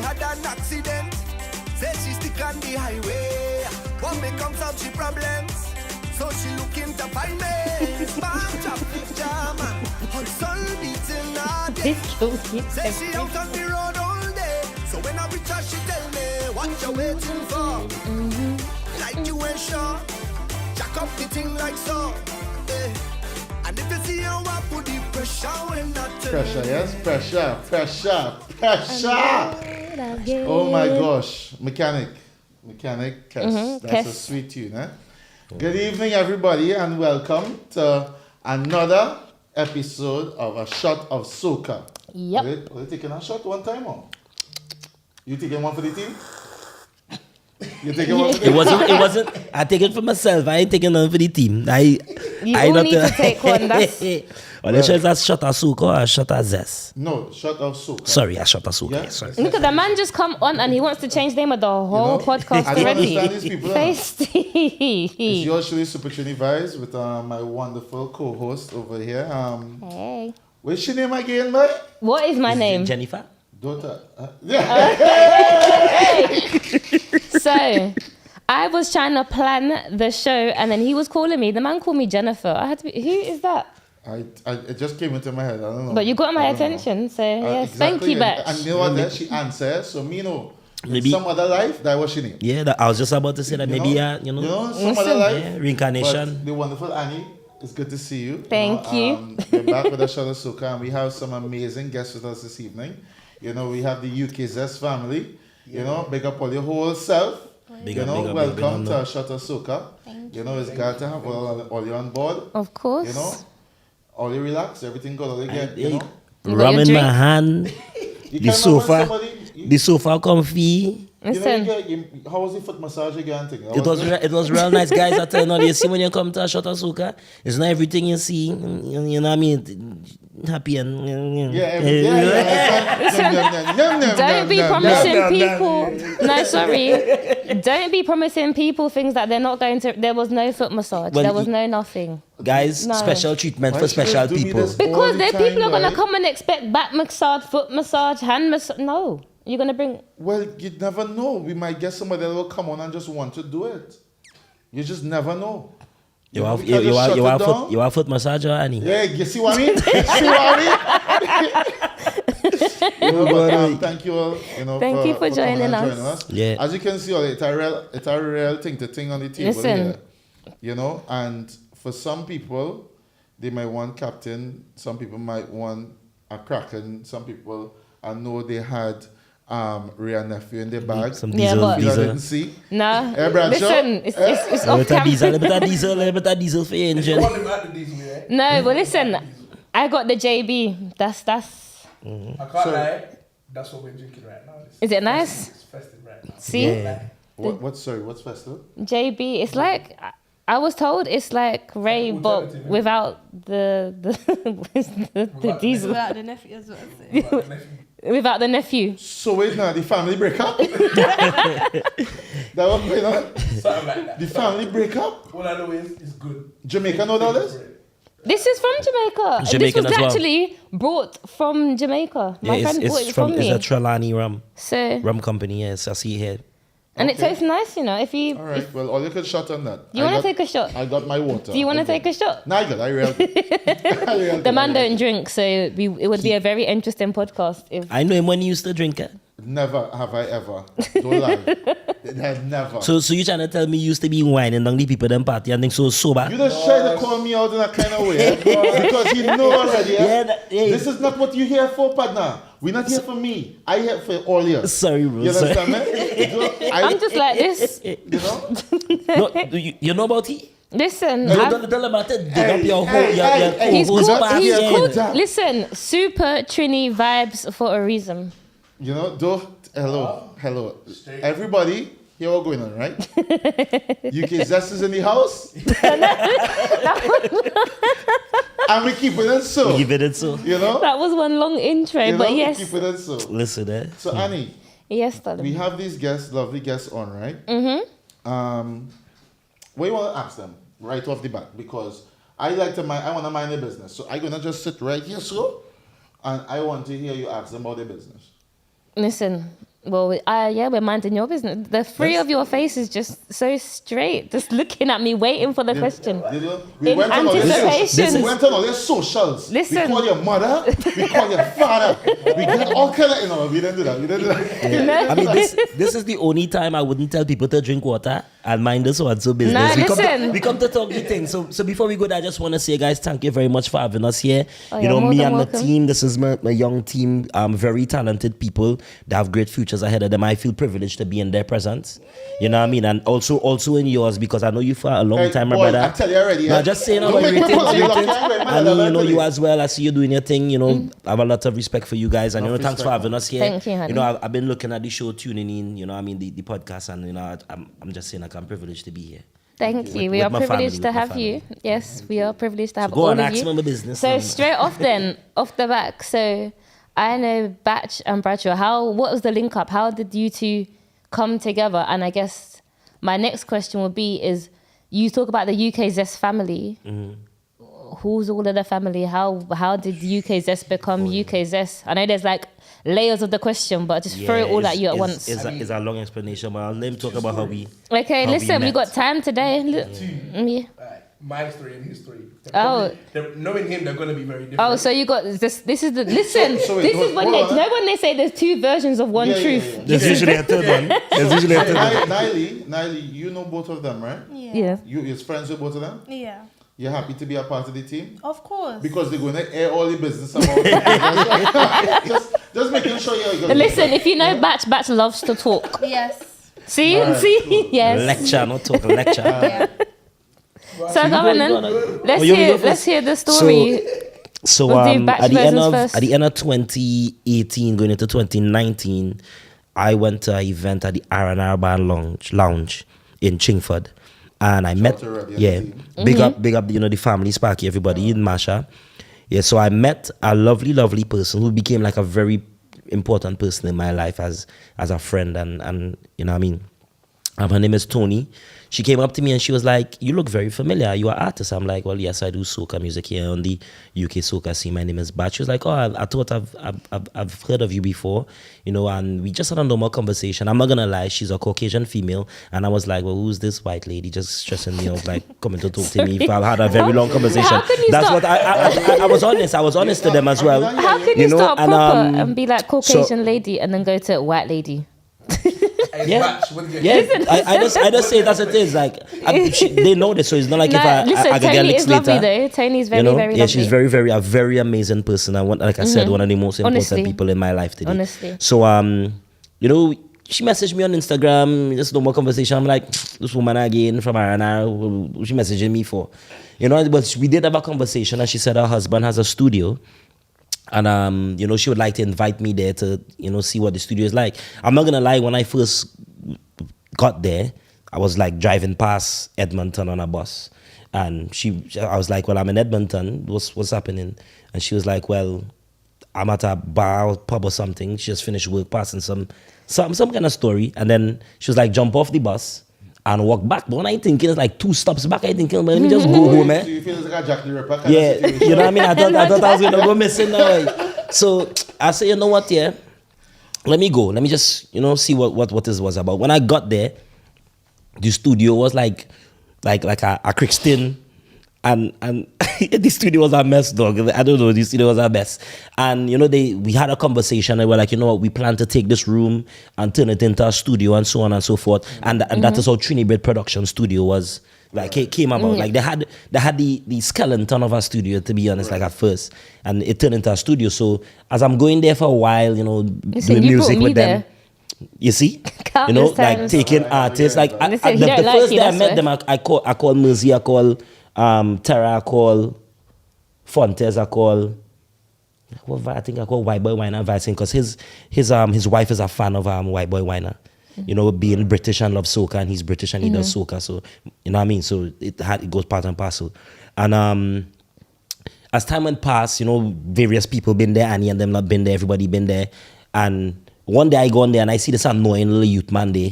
had an accident. Said she stick on the highway. One may come some she problems. So she looking to find me. Smart traffic jam. Her sun beating all day. Say she out on the road all day. So when I reach her, she tell me, what you waiting for? Like you ain't sure. Jack up the thing like so. And if you see how I put the pressure when I tell Pressure, yes? Pressure. Oh my gosh. Mechanic, Kes. That's a sweet tune, eh? Good evening, everybody, and welcome to another episode of A Shot of Soca. Yep. Are you taking a shot one time or? You taking one for the team? You taking one for the team? It wasn't. I take it for myself. I ain't taking none for the team. You all need to take one. That's... Well, it's a shot of Soca or a shot of Zess. No, Shot of Soca. Sorry, a shot of Soca. Yeah? Yeah, sorry. Look at the man just come on and he wants to change the name of the whole podcast I don't already. understand these people. It's Feisty. yours truly, Super Trini Vibes, with my wonderful co-host over here. Hey. What's your name again, man? What is my name? Jennifer? Daughter. So, I was trying to plan the show and then he was calling me. The man called me Jennifer. I had to be, who is that? It just came into my head. I don't know. But you got my I don't know. attention, so yes, Exactly. thank you, batch. And you know what? Then she answered. So me know. Maybe- Some other life, that was she name. Yeah, I was just about to say that. Maybe, some other life. yeah, reincarnation. But the wonderful Annie, it's good to see you. Thank you. We're back with a Shot of Soca, and we have some amazing guests with us this evening. You know, we have the UK Zess family. You know, big up all your whole self. Big up, big up, welcome big up. to A Shot of Soca. You know, it's glad to have all you on board. Of course. You know, all you relax, everything good, all you get, you know. You got Rum your in drink? my hand. You The can't remember sofa. somebody- The sofa comfy. Listen. How was the foot massage again? It was real nice, guys. I tell you now, you see when you come to A Shot of Soca, it's not everything you see. You know what I mean? Happy and Don't be promising people. No, sorry. Don't be promising people things that they're not going to. There was no foot massage. Well, there was no nothing. guys, No. special treatment Why for should you special do me people. this? Because All the there time, people are gonna right? come and expect back massage, foot massage, hand massage. No, you're gonna bring. Well, you never know. We might get somebody that will come on and just want to do it. You just never know. You know, are we can just shut it down. you are foot massager, Annie. Yeah, you see what I mean? See what I mean? But, thank you all. Thank you for coming joining and us. Yeah. As you can see, it's a real thing to thing on the table. Listen. Here, you know, and for some people, they might want captain. Some people might want a kraken. Some people, I know they had Rhea nephew in their bag. Some Yeah, diesel, but- People diesel. didn't see. Nah. Hey, Bradshaw. Listen, it's A off little diesel, camera. a little bit of diesel for your engine. No, but listen, I got the JB. That's. I can't lie. That's what we're drinking right now. Is it nice? It's festive right now. See, Yeah. What's festival? JB. It's like I was told it's like Ray, but Alternative, yeah. without the diesel, Without the nephew as well. without the nephew. So wait now, the family break up? That was going on? Something like that. The family break up? All I know is it's good. Jamaica know all this? This is from Jamaica. Jamaican this was as well. actually brought from Jamaica. My Yeah, friend brought it from it's me. a Trelawney rum So, company. Yes, I see here. and it Okay. tastes nice, you know. If you All right, well, all you could shot on that. you want to take a shot, I got my water. do you want to Okay. take a shot? Nah, I got. I real. The man don't drink, so it would be a very interesting podcast if. I know him when he used to drink it. Never have I ever. Don't lie. It had never. So you trying to tell me you used to be whining down the people them party and think so sober? You just try to call me out in a kind of way because you know already. Yeah, This is not what you here for, partner. We're not here for me. I here for all you. Sorry, bro. You sorry. understand me? I'm just like this. You know? No, you know about he? Listen, Tell I've- him about it. Dig up your whole, your he's co-host called. party. He's yeah. called. Yeah. Listen, Super Trini Vibes for a reason. You know, hello. Straight. Everybody, here what's going on, right? UK Zess is in the house. And we keep it so. Give it so. You know? That was one long intro, You know? but We yes, keep it so. Listen, eh? So Annie, yes, darling. we have these guests, lovely guests on, right? Mm-hmm. What do you want to ask them right off the bat? Because I want to mind their business. So I'm gonna just sit right here, so, and I want to hear you ask them about their business. Listen, Well, yeah, we're minding your business. The three of your faces just so straight, just looking at me, waiting for the question. We went on all anticipation. we went on all your socials. Listen. We call your mother. We call your father. We get all kind of, we didn't do that. Yeah. I mean, this is the only time I wouldn't tell people to drink water and mind the so-and-so business. No, we come to talk the things. So before we go there, I just want to say, guys, thank you very much for having us here. Oh, you know, more me than and welcome. the team, this is my young team, very talented people. They have great futures ahead of them. I feel privileged to be in their presence. You know what I mean? And also in yours, because I know you for a long time, my boy, brother. I tell you already. No, just saying about Don't make me ratings. pull on you, I mean, you know, you as well. I see you doing your thing. You know, I have a lot of respect for you guys, and you know, thanks for having us here. Thank you, honey. You know, I've been looking at the show, tuning in. You know, I mean, the podcast, and you know, I'm just saying, like, I'm privileged to be here. Thank you. With- We with are my family, privileged with to my have you. Yes, we are privileged to have Go all on, of ask you. me my business. So man. straight off then, off the back. So I know Batch and Bradshaw. What was the link up? How did you two come together? And I guess my next question would be: is you talk about the UK Zess family? Who's all of the family? How did UK Zess become UK Zess? I know there's like layers of the question, but just throw it all at you at once. It's a long explanation, but I'll let him talk about how we. Okay, how we listen, we met. got time today. Look, yeah. My story and his story. Oh. Knowing him, they're going to be very different. Oh, so you got this. This is the listen. So wait, this is when hold on. when they say there's two versions of one Yeah, yeah, truth. yeah. There's usually a third one. There's usually a third one. Niley, you know both of them, right? Yeah. You're friends with both of them? Yeah. You're happy to be a part of the team? Of course. Because they're going to air all the business about it. just making sure you're Listen, if you know Batch loves to talk. Yes. See, yes. Lecture, not talk, lecture. Yeah. So go on then. Let's hear the story. So We'll do batch at versions the end of 2018, going into 2019, I went to an event at the R&R Bar Lounge in Chingford, and I met to Red, yeah, the big up you know, the family, Sparky, everybody in Masha. Yeah, so I met a lovely person who became like a very important person in my life as a friend, and you know what I mean. Her name is Tony. She came up to me and she was like, "You look very familiar. You are an artist." I'm like, "Well, yes, I do soca music here on the UK Soca scene. My name is Bat." She was like, "Oh, I thought I've heard of you before, you know." And we just had a normal conversation. I'm not gonna lie, she's a Caucasian female, and I was like, "Well, who's this white lady just stressing me out, like coming to talk to me?" If I had a very long conversation. How can you That's start- what I was honest. I was honest to them as well. How can You you know, start and, proper and be like Caucasian so- lady and then go to white lady? Yeah. Batch, what did you Yeah, I just say that's it is like they know this, so it's not like if I listen, get Tony licks is lovely later. though. Tony's very, You know, very yeah, lovely. she's very a very amazing person. I want, like I said, one of the most important Honestly. people in my life today. Honestly. So you know, she messaged me on Instagram, just no more conversation. I'm like, this woman again from R&R, what she messaging me for? You know, but we did have a conversation, and she said her husband has a studio. And you know, she would like to invite me there to, you know, see what the studio is like. I'm not gonna lie, when I first got there, I was like driving past Edmonton on a bus, and I was like, "Well, I'm in Edmonton. What's happening?" And she was like, "Well, I'm at a bar or pub or something." She just finished work, passing some kind of story, and then she was like, "Jump off the bus and walk back." But when I thinking it's like 2 stops back, I thinking, "Let me just go home, eh?" So you feel it's like a Jack the Ripper kind Yeah, of situation. you know what I mean? I thought I was gonna go missing now. So I said, you know what, yeah, let me go. Let me just, you know, see what this was about. When I got there, the studio was like a Crixton, and the studio was a mess, dog. I don't know, the studio was a mess. And you know, we had a conversation, and we're like, you know what, we plan to take this room and turn it into a studio and so on and so forth. And that is how Trinidad Production Studio was. Like it came about. Like they had the skeleton of a studio, to be honest, like at first, and it turned into a studio. So as I'm going there for a while, you know, Listen, doing you music brought me with them. there. You see, Countless you know, like times. taking artists. Like Listen, he the don't like first you, day I that's met why. them, I call Mercy, I call Tara, I call Fontes, I call. I think I call White Boy Winer Vicing, because his wife is a fan of White Boy Winer. You know, being British and love soca, and he's British and he does soca, so you know what I mean. So it goes part and parcel. And as time went past, you know, various people been there, Annie and them not been there, everybody been there. And one day I go on there and I see this annoying little youth man there,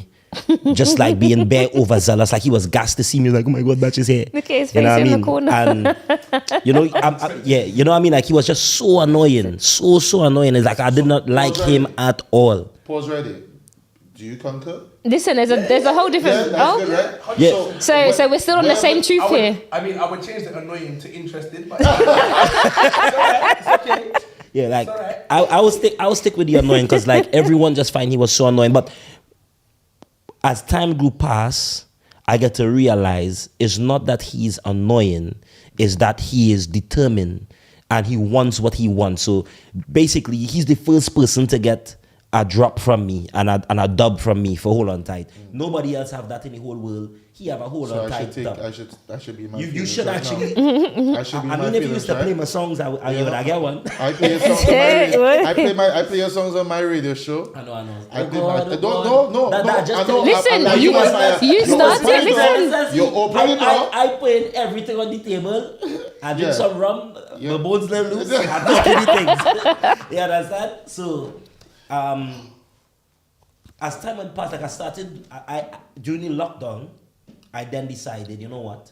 just like being bare overzealous, like he was gassed to see me, like, oh my God, Batch is here. Look at his You know face what I in the mean? corner. And you know, yeah, you know what I mean? Like he was just so annoying, so annoying. It's like I did not like him at all. Pause ready. Do you concur? Listen, there's a whole different. Yeah, that's good, right? Yeah. So we're still on the same truth here. I would change the annoying to interested, but it's okay. Yeah, like It's alright. I will stick with the annoying because like everyone just find he was so annoying. But as time grew past, I get to realize it's not that he's annoying, it's that he is determined and he wants what he wants. So basically, he's the first person to get a drop from me and a dub from me for Hold On Tight. Nobody else have that in the whole world. He have a Hold So On Tight dub. I should be my You feelings should right actually. now. I should be I my mean, if you feelings, used to right? play my songs, I would get one. I play your songs on my radio. I play your songs on my radio show. I know. I Oh did God, my, oh don't, God. no, That just I know, Listen, I like you- Messiah. you started, open it up. listen. You open it up. I put everything on the table. I drink Yeah. some rum. Yeah. My bones let loose. I do anything. You understand? So, as time went past, like I started, I during the lockdown, I then decided, you know what?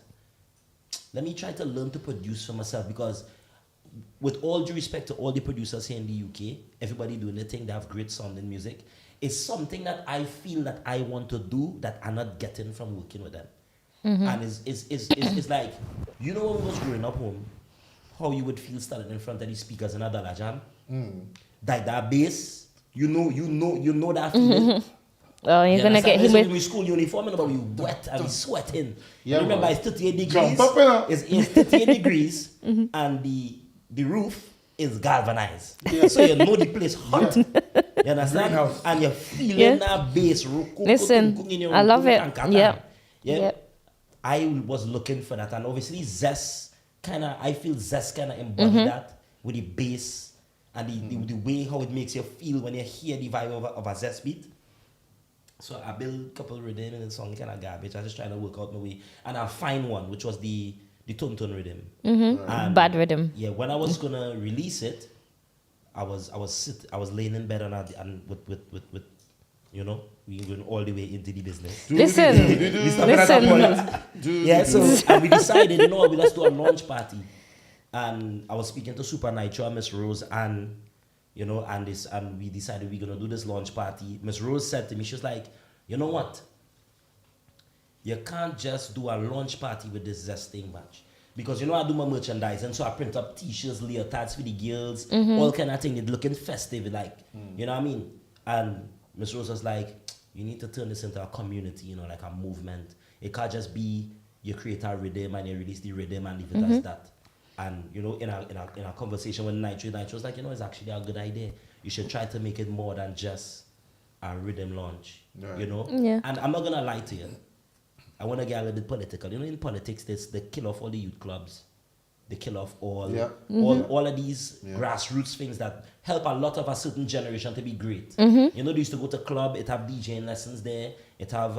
Let me try to learn to produce for myself because, with all due respect to all the producers here in the UK, everybody doing their thing, they have great sounding music. It's something that I feel that I want to do that I'm not getting from working with them. And it's like, you know, when we was growing up home, how you would feel standing in front of the speakers in a dollar jam, like that bass, you know that feeling. Oh, you're gonna get him with. with school uniform, and we wet and we sweating. Yeah, Remember, man. it's 38 degrees. Jump up, you know. It's 38 degrees, and the roof is galvanized. So you know the place hot. You understand? Greenhouse. And you're feeling Yeah. that bass. Listen, I love it. Yeah. Yep. I was looking for that, and obviously Zess I feel Zess kind of embody that with the bass and the way how it makes you feel when you hear the vibe of a Zess beat. So I built a couple rhythm and the song kind of garbage. I was just trying to work out my way, and I find one which was the tone rhythm. And Bad rhythm. yeah, when I was gonna release it, I was laying in bed and with you know, we went all the way into the business. Yeah, so and we decided, you know, we let's do a launch party. And I was speaking to Super Nitro and Miss Rose, and you know, and we decided we're gonna do this launch party. Miss Rose said to me, she was like, you know what? You can't just do a launch party with this Zest thing match. Because you know I do my merchandise, and so I print up t-shirts, leotards for the girls, all kind of thing. It's looking festive, like you know what I mean. And Miss Rose was like, you need to turn this into a community, you know, like a movement. It can't just be you create a rhythm and you release the rhythm and leave it as that. And you know, in a conversation with Nitro was like, you know, it's actually a good idea. You should try to make it more than just a rhythm launch. Right. You know? Yeah. And I'm not gonna lie to you. I wanna get a little bit political. You know, in politics, they kill off all the youth clubs. They kill off all of these grassroots things that help a lot of a certain generation to be great. You know, they used to go to club, it have DJing lessons there, it have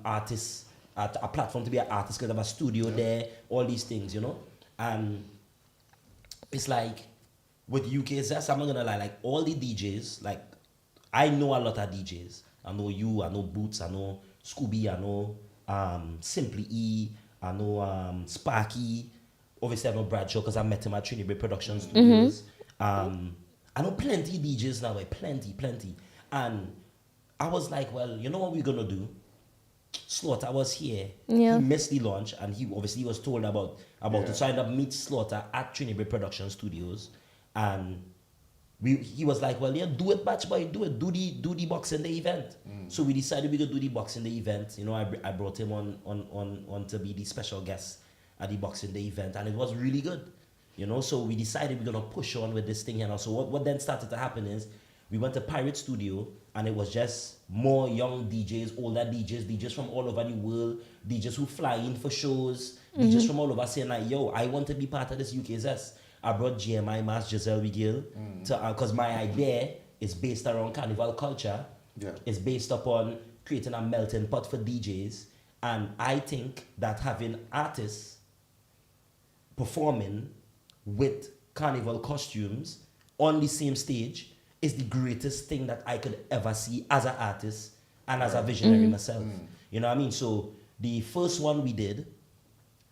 artists, a platform to be an artist, because have a studio there, all these things, you know. And it's like with UK Zess, I'm not gonna lie, like all the DJs, like I know a lot of DJs. I know you, I know Boots, I know Scooby, I know Simply E, I know Sparky. Obviously, I know Bradshaw because I met him at Trinidad Production Studios. I know plenty DJs now, like plenty. And I was like, well, you know what we're gonna do? Slaughter was here. Yeah. He missed the launch, and he obviously was told about it. So I ended up meet Slaughter at Trinidad Production Studios, and he was like, well, yeah, do it, batch boy, do it, do the box in the event. So we decided we could do the box in the event. You know, I brought him on to be the special guest at the boxing day event, and it was really good, you know. So we decided we're gonna push on with this thing here now. So what then started to happen is we went to Pirate Studio, and it was just more young DJs, older DJs from all over the world, DJs who fly in for shows, DJs from all over saying like, yo, I want to be part of this UK Zess. I brought GMI Mass Giselle Wigil to because my idea is based around carnival culture. Yeah. It's based upon creating a melting pot for DJs, and I think that having artists performing with carnival costumes on the same stage is the greatest thing that I could ever see as an artist and as a visionary myself. You know what I mean? So the first one we did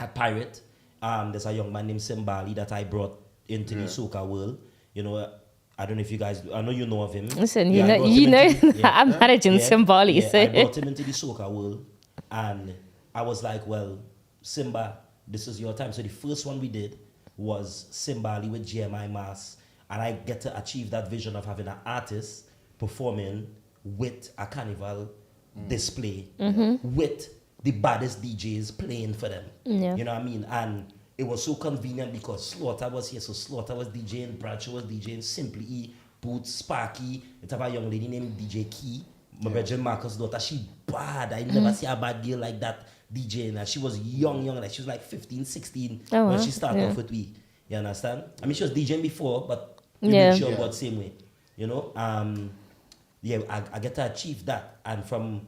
at Pirate, there's a young man named Simbali that I brought into the Soca world. You know, I don't know if you guys, I know you know of him. Listen, Yeah, I brought you him know, into the- I'm managing Simbali, yeah, so I brought him into the soca world, and I was like, well, Simba, this is your time. So the first one we did was Simbali with GMI Mass, and I get to achieve that vision of having an artist performing with a carnival display with the baddest DJs playing for them. Yeah. You know what I mean? And it was so convenient because Slaughter was here, so Slaughter was DJing, Bradshaw was DJing, Simply E, Boots, Sparky. It's have a young lady named DJ Key, my brother Marcus' daughter. She bad. I never see a bad girl like that DJing. And she was young, like she was like 15, 16 Oh, when wow. she started Yeah. off with we. You understand? I mean, she was DJing before, but we Yeah. make sure Yeah. about the same way. You know? Yeah, I get to achieve that. And from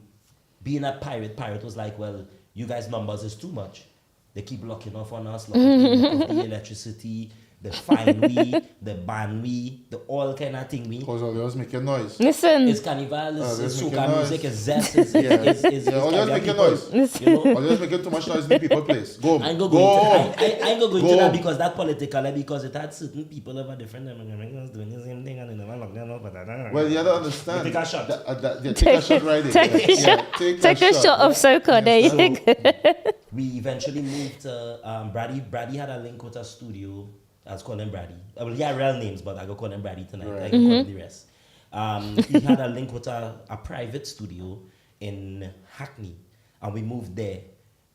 being a pirate was like, well, you guys' numbers is too much. They keep locking off on us, locking off the electricity, the fine we, the ban we, the all kind of thing we. Because all they was making noise. listen. It's carnival, it's they're soca making noise. music, it's zest, it's Yeah, all they was caribbean making people. noise. You know? All they was making too much noise in the people place. Go home. I ain't gonna Go go home. into, I ain't gonna go into Go that home. because that political, because it had certain people of a different denominations doing the same thing and they never locked them up. Well, you don't understand. Take a shot. Yeah, take a shot right there. Take a shot. Take a shot of Soca. There you go. We eventually moved to Brady. Brady had a link with a studio. I was calling him Brady. Well, he had real names, but I go call him Brady tonight. Right. I can call him the rest. He had a link with a private studio in Hackney, and we moved there.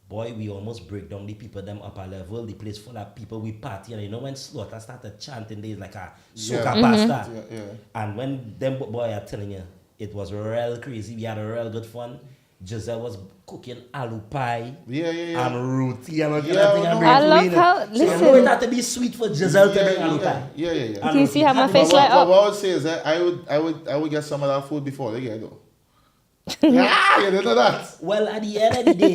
Boy, we almost break down the people them upper level. The place full of people we party, and you know when Slaughter started chanting, there's like a soca bastard. Yeah. And when them boy, I'm telling you, it was real crazy. We had a real good fun. Giselle was cooking aloo pie Yeah. and roti and all Yeah, that thing. I and know. I bring love to me, how- So you know listen. it had to be sweet for Giselle to bring aloo pie. Yeah. Can you see how my And face But light up? what I would say is that I would get some of that food before they get though. Yeah, you didn't know that. Well, at the end of the day,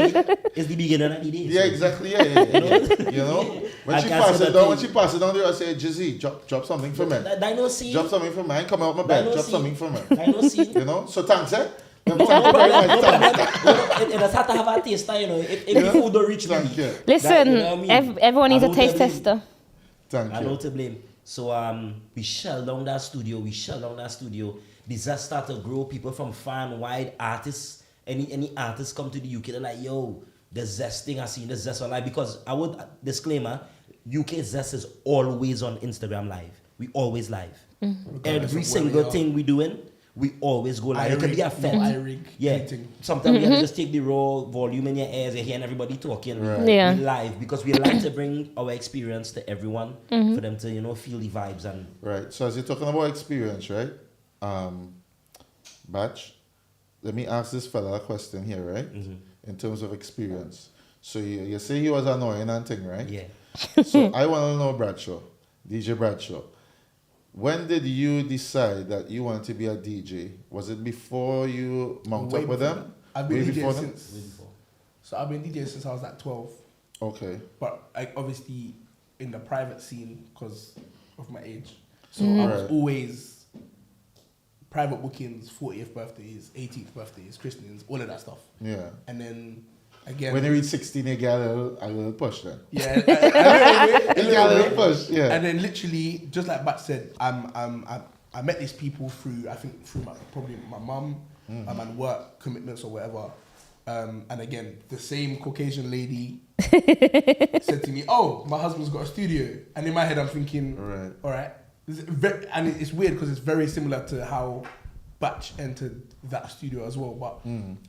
it's the beginning of the day. Yeah, so- exactly. Yeah. You know, when I she can't pass say it that down, thing. when she pass it down, they will say, "Jizzy, drop something for me. I know see. Drop something for me. I ain't coming out my bed. I know Drop see. something for me." I know see. You know. So thanks, eh. Thank No you very problem, much. no problem. Thanks. It has to have a taster, you know. If the food don't reach me, Thank you. Listen, you know what I mean? everyone needs I a know taste that we- tester. Thank I know you. to blame. So we shell down that studio. The Zest started to grow. People from far and wide, artists, any artists come to the UK, they're like, yo, the Zest thing, I seen the Zest online. Because I would, disclaimer, UK Zest is always on Instagram live. We always live. Every single thing we doing, we always go live. It could be a fete. Yeah. Sometimes we have to just take the raw volume in your ears and hearing everybody talking. Right. Yeah. We live because we like to bring our experience to everyone for them to, feel the vibes and Right. So as you're talking about experience, right? Batch, let me ask this fella a question here, right? In terms of experience. So you say he was annoying and thing, right? yeah. So I want to know Bradshaw, DJ Bradshaw. When did you decide that you wanted to be a DJ? Was it before you mount Way up with before them? that. I've been Way DJing before them? since. So I've been DJing since I was like 12. Okay. But obviously in the private scene because of my age. So I was Right. always private bookings, 40th birthdays, 18th birthdays, christenings, all of that stuff. Yeah. And then again, When you reach 16, you get a little push then. yeah, a You get a little little bit. push, yeah. And then literally, just like Bat said, I met these people through, I think through probably my mum and work commitments or whatever. And again, the same Caucasian lady said to me, "Oh, my husband's got a studio." And in my head, I'm thinking, Right. all right. And it's weird because it's very similar to how Batch entered that studio as well. But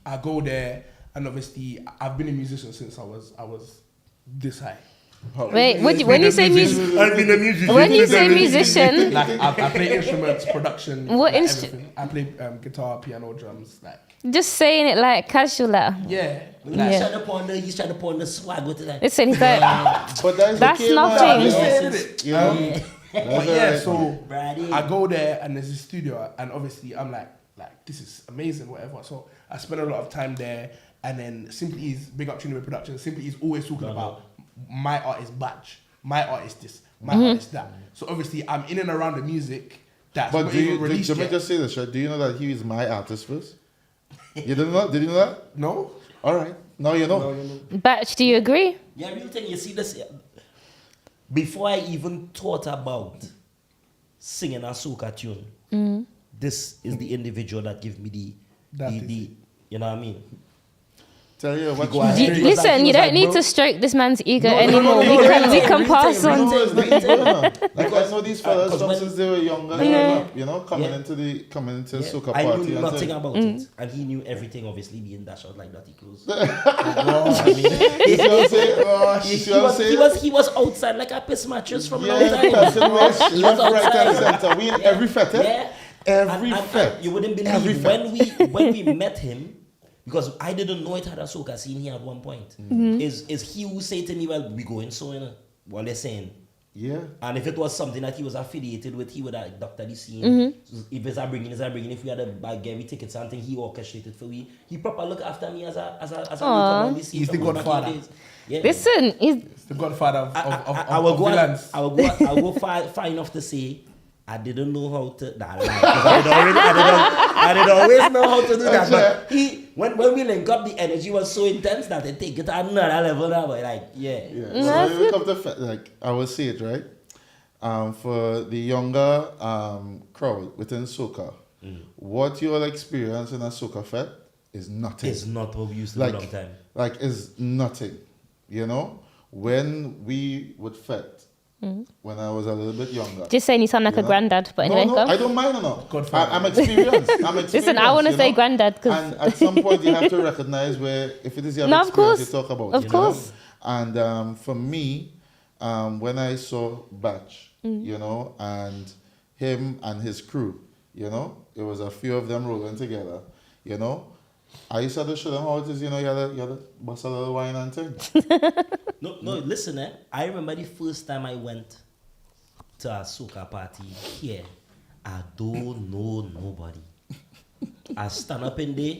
I go there, and obviously, I've been a musician since I was this high. Wait, when you say music, when you say musician, Like I play instruments, production, What like instru- everything. I play guitar, piano, drums, like just saying it like casual. Like, yeah. Yeah. He's trying to pawn the swag with it. listen, he's like, But That's okay, nothing. man. It. You know? But yeah, so Brady. I go there and there's a studio, and obviously I'm like this is amazing, whatever. So I spend a lot of time there, and then Simply E's, big up Trinidad Production. Simply E's always talking about my art is Batch, my art is this, my art is that. So obviously I'm in and around the music that's But not do even you, released let me yet. just say this, right? Do you know that he is my artist first? You didn't know? Did you know that? No? All right. Now you know. Batch, do you agree? Yeah, real thing. You see this. Before I even thought about singing a soca tune, this is the individual that give me the you know what I mean? Tell you what go ahead. you Listen, you don't like, need bro. to stroke this man's ego No, anymore. We can pass on. No, it's not easy, you know. Like I know these fellas Because from when- since they were younger, Yeah. you know, coming Yeah. into the soca I party. knew and nothing thing. about it, and he knew everything. Obviously, being dashed out like dirty clothes. You see what I'm saying? Oh, you see what I'm saying? He was outside like a piss mattress from a long Yeah, time. person was He was left, right, and outside. center. We in every fete, eh? Yeah. Every And fete. you wouldn't Every believe fete. when we met him, because I didn't know it had a soca scene here at one point. Is he who say to me, well, we going so in what they're saying. Yeah. And if it was something that he was affiliated with, he would have doctor the scene. So if it's a bringing. If we had a Gary tickets and thing, he orchestrated for we. He proper look after me as a newcomer on the scene. He's the from back in godfather. days. Yeah. Listen, he's The godfather of I will go. villains. I will go far enough to say I didn't know how to. Nah, lie, 'cause I didn't always know how to do that. But when we link up, the energy was so intense that they take it to another level now. But like, yeah. Yeah. So when you come to like I will say it right. For the younger crowd within soca, what you'll experience in a soca fete is nothing. It's not what we used to do a long time. Like is nothing. You know, when we would fete, when I was a little bit younger. just saying you sound like You a know? granddad, but anyway, No, come. I don't mind no. Godfather. I'm experienced. Listen, I want to you say know? granddad because And at some point you have to recognize where if it is your No, of experience course. you talk about. Of you course. Know? And for me, when I saw Batch, you know, and him and his crew, you know, it was a few of them rolling together, you know. I used to show them how it is, you know, you had to bust a little wine and thing. No, listen, I remember the first time I went to a soca party here. I don't know nobody. I stand up in there,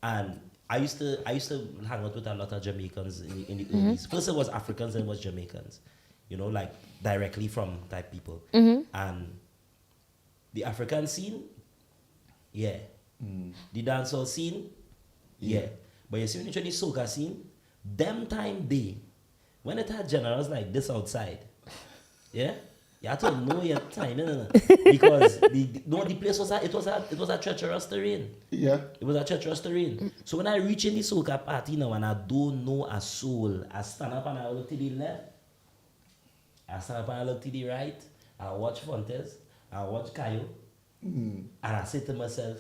and I used to hang out with a lot of Jamaicans in the 80s. First it was Africans, then it was Jamaicans. You know, like directly from type people. And the African scene, yeah. The dancehall scene, yeah. But you see when you try the soca scene, them time day, when it had generals like this outside, yeah, you have to know your time, no. Because the place was it was a treacherous terrain. Yeah. It was a treacherous terrain. So when I reach in the soca party now and I don't know a soul, I stand up and I look to the left, I stand up and I look to the right, I watch Fontes, I watch Kayo, and I say to myself,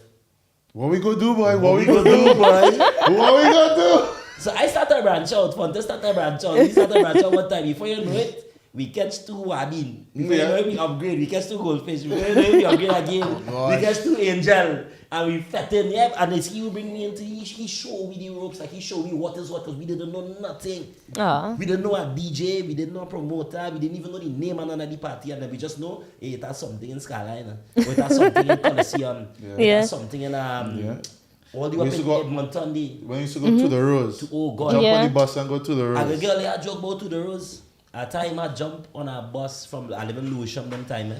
What we gonna do, boy? What we gonna do, boy? What we gonna do? so I started branch out, Fontes started branch out, we started branch out one time. Before you know it, we catch two wabin. Before you know it, we upgrade, we catch two goldfish. Before you know it, we upgrade again. We catch two angel. And we fed in, yeah, and it's he who bring me into, he showed me the ropes, like he showed me what is what, because we didn't know nothing. Aw. We didn't know a DJ, we didn't know a promoter, we didn't even know the name of the party, and then we just know, hey, it has something in Skyline, or it has something in Coliseum, it Yeah. has something in all the We way used in to go- Edmonton. When you used to go to the Rose, Oh God. jump Yeah. on the bus and go to the And the Rose. girl, I joke about to the Rose. At time I jump on a bus from, I live in Lewisham them time.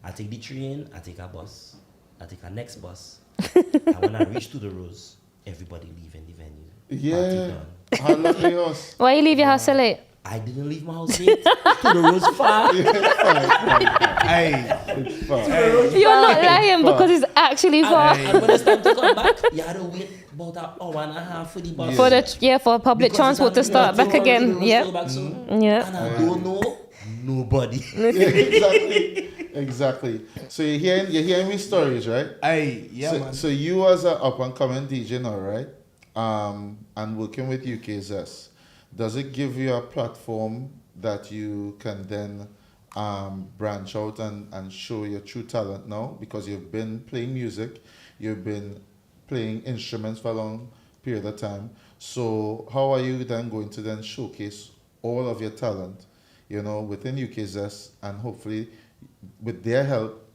I take the train, I take a bus, I take a next bus. And when I reach to the Rose, everybody leaving the venue. Yeah. Party done. How lucky us. Why you leave your house so late? I didn't leave my house late. To the Rose far. Hey, It's fun. You're not lying because it's actually far. And when it's time to come back, you had to wait about an hour and a half for the bus. For public Because transport to it's start back nothing again. wrong with the Yeah. Rose back soon. Yeah. And I don't know nobody. Exactly. So you're hearing me stories, right? hey, yeah, so, man. so you as an up and coming DJ now, right? And working with UK Zess, does it give you a platform that you can then branch out and show your true talent now? Because you've been playing music, you've been playing instruments for a long period of time. So how are you then going to then showcase all of your talent, you know, within UK Zess, and hopefully with their help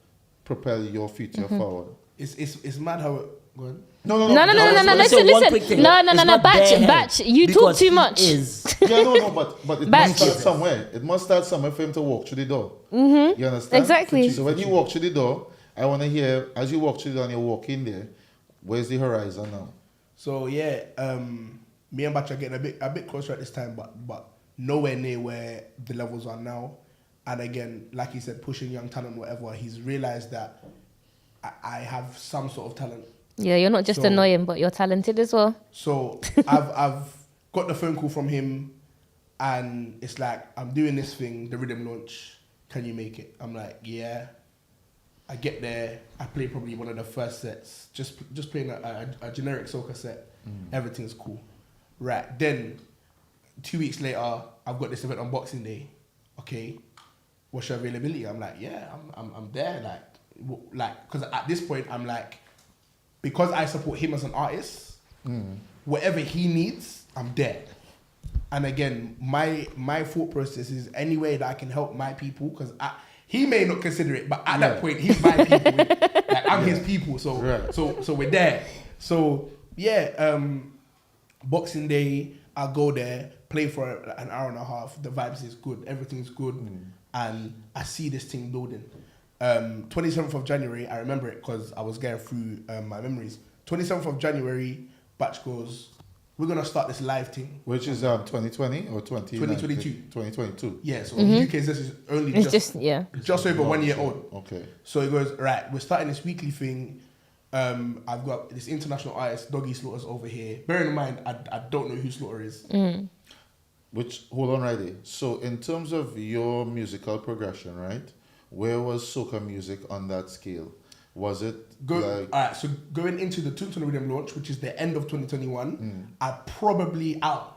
propel your future forward? It's mad how it go on. No. Let's say one quick Listen. thing. No. It's not their help, Batch. You talk because too he much. is- Yeah, no, but it Batch. must start somewhere. It must start somewhere for him to walk through the door. Mm-hmm. You understand? Exactly. So when you walk through the door, I want to hear, as you walk through the door and you walk in there, where's the horizon now? So yeah, me and Batch are getting a bit closer at this time, but nowhere near where the levels are now. And again, like he said, pushing young talent, whatever, he's realized that I have some sort of talent. Yeah, you're not just So- annoying, but you're talented as well. So I've got the phone call from him, and it's like, I'm doing this thing, the rhythm launch. Can you make it? I'm like, yeah. I get there. I play probably one of the first sets, just playing a generic soca set. Everything's cool. Right, then 2 weeks later, I've got this event on Boxing Day. Okay, what's your availability? I'm like, yeah, I'm there. Like, because at this point, I'm like, because I support him as an artist, whatever he needs, I'm there. And again, my thought process is any way that I can help my people, because he may not consider it, but at that point, he's my people. Like, I'm his people, so we're there. So yeah, Boxing Day, I'll go there, play for an hour and a half. The vibes is good, everything's good, and I see this thing building. 27th of January, I remember it because I was going through my memories. 27th of January, Batch goes, we're gonna start this live thing. Which is 2020 or 2022. 2022. Yeah, so UK Zess is only It's just just over 1 year old. Okay. So he goes, right, we're starting this weekly thing. I've got this international artist, Doggy Slaughter's over here. Bearing in mind, I don't know who Slaughter is. Which, hold on right there. So in terms of your musical progression, right? Where was soca music on that scale? Was it Alright, so going into the 220 Rhythm launch, which is the end of 2021,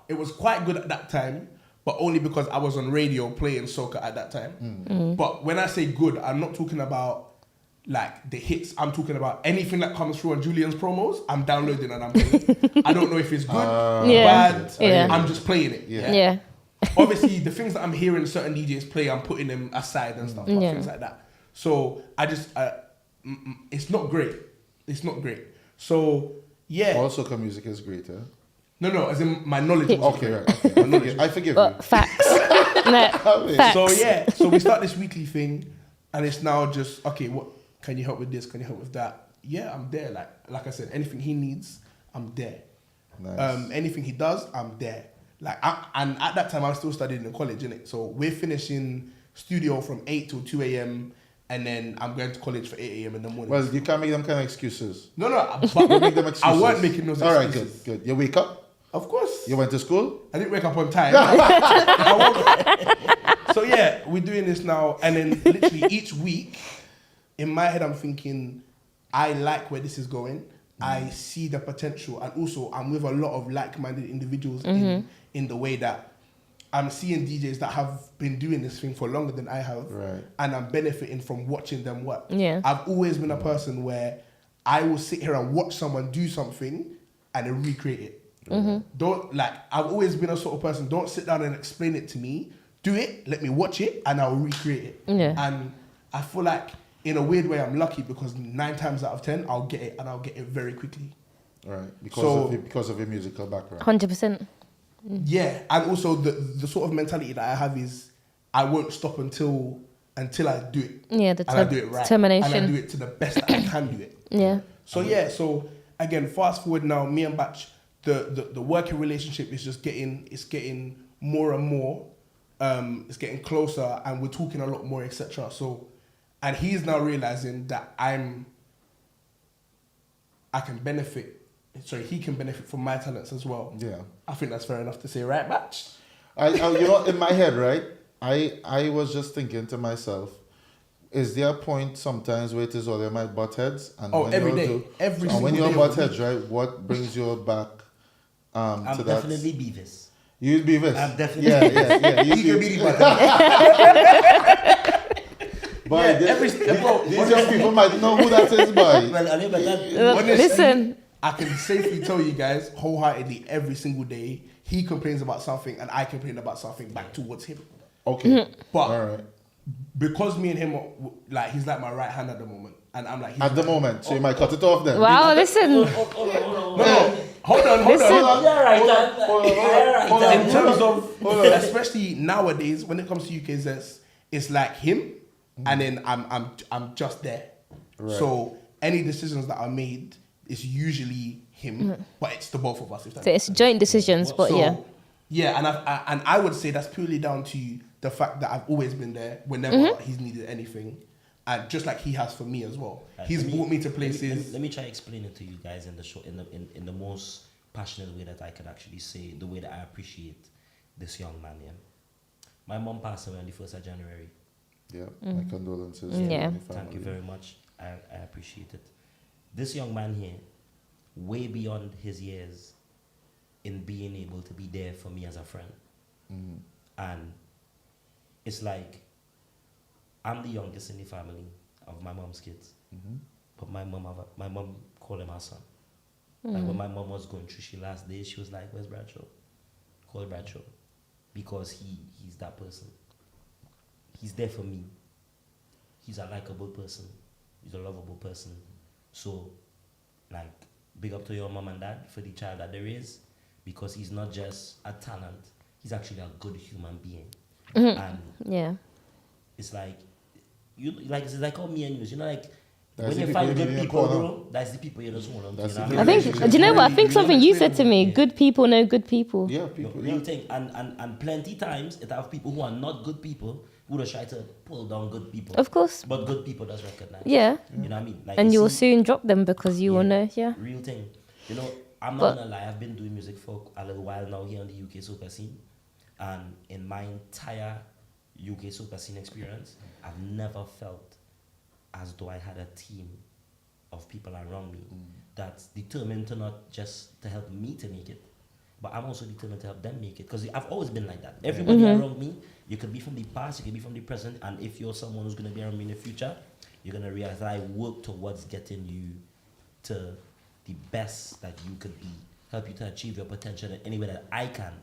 it was quite good at that time, but only because I was on radio playing soca at that time. But when I say good, I'm not talking about like the hits. I'm talking about anything that comes through on Julian's promos, I'm downloading and I'm playing. I don't know if it's good, bad, I'm just playing it. Yeah. Obviously, the things that I'm hearing certain DJs play, I'm putting them aside and stuff, things like that. So I just, it's not great. It's not great. So yeah. all soca music is great, eh? No, as in my knowledge. Okay, right. Okay. I forgive you. Facts. No, facts. So yeah, so we start this weekly thing, and it's now just, okay, what can you help with this? Can you help with that? Yeah, I'm there. Like I said, anything he needs, I'm there. Nice. Anything he does, I'm there. And at that time, I was still studying in college, innit? So we're finishing studio from 8 till 2 a.m. and then I'm going to college for 8 a.m. in the morning. Well, you can't make them kind of excuses. No, You but make them excuses. I weren't making those excuses. All right, good. You wake up? Of course. You went to school? I didn't wake up on time. So yeah, we're doing this now, and then literally each week, in my head, I'm thinking, I like where this is going. I see the potential, and also I'm with a lot of like-minded individuals in the way that I'm seeing DJs that have been doing this thing for longer than I have, right, and I'm benefiting from watching them work. Yeah. I've always been a person where I will sit here and watch someone do something and then recreate it. I've always been a sort of person, don't sit down and explain it to me. Do it, let me watch it, and I'll recreate it. Yeah. And I feel like, in a weird way, I'm lucky because 9 times out of 10, I'll get it, and I'll get it very quickly. Right, because of your musical background. 100%. Yeah, and also the sort of mentality that I have is I won't stop until I do it. Yeah, and I do it right. determination. And I do it to the best that I can do it. Yeah. So again, fast forward now, me and Batch, the working relationship is just getting more and more. It's getting closer, and we're talking a lot more, etc. So, and he's now realizing that he can benefit from my talents as well. Yeah. I think that's fair enough to say, right, Batch? In my head, right, I was just thinking to myself, is there a point sometimes where it is all they might butt heads? And every day. Every single when you're day butt of the heads, right, what brings you back I'm to that? definitely Beavis. You'd be this. I'm definitely Yeah. You can be the But Yeah, these young people might know who that is, boy. Well, I mean, but that, Honestly, Listen. I can safely tell you guys wholeheartedly every single day he complains about something and I complain about something back towards him. Okay. But All right. because me and him are, he's like my right hand at the moment, and I'm like his At the right moment, hand. so you might cut it off then. Wow, listen. No, hold on. In terms of, especially nowadays, when it comes to UK Zess, it's like him, and then I'm just there. Right. So any decisions that are made is usually him, but it's the both of us. If that So it's joint decisions, but so, yeah. yeah, and I would say that's purely down to the fact that I've always been there whenever he's needed anything, and just like he has for me as well. He's brought me to places. Let me try explain it to you guys in the show in the most passionate way that I can actually say, the way that I appreciate this young man. Yeah, my mom passed away on the 1st of January. Yeah, my condolences. Yeah. Thank you very much. I appreciate it. This young man here, way beyond his years in being able to be there for me as a friend. And it's like, I'm the youngest in the family of my mom's kids. But my mom called him her son. Like when my mom was going through she last days, she was like, where's Bradshaw? Call Bradshaw. Because he's that person. He's there for me. He's a likable person. He's a lovable person. So, like, big up to your mom and dad for the child that there is, because he's not just a talent. He's actually a good human being. And it's like, it's like all me and you. You know, like, That's when you find good people, bro, that's the people you just want to. I think, do you know what? I think something you said to me, good people know good people. Yeah, people. Real thing. And plenty times it have people who are not good people who just try to pull down good people. Of course. But good people does recognize. Yeah. You know what I mean? Like, And you will see, soon drop them because you will know, Real thing. You know, I'm not gonna lie, I've been doing music for a little while now here on the UK Soca scene. And in my entire UK Soca scene experience, I've never felt as though I had a team of people around me that's determined to not just to help me to make it, but I'm also determined to help them make it. Because I've always been like that. Everybody around me, you could be from the past, you could be from the present, and if you're someone who's going to be around me in the future, you're going to realize that I work towards getting you to the best that you could be, help you to achieve your potential in any way that I can.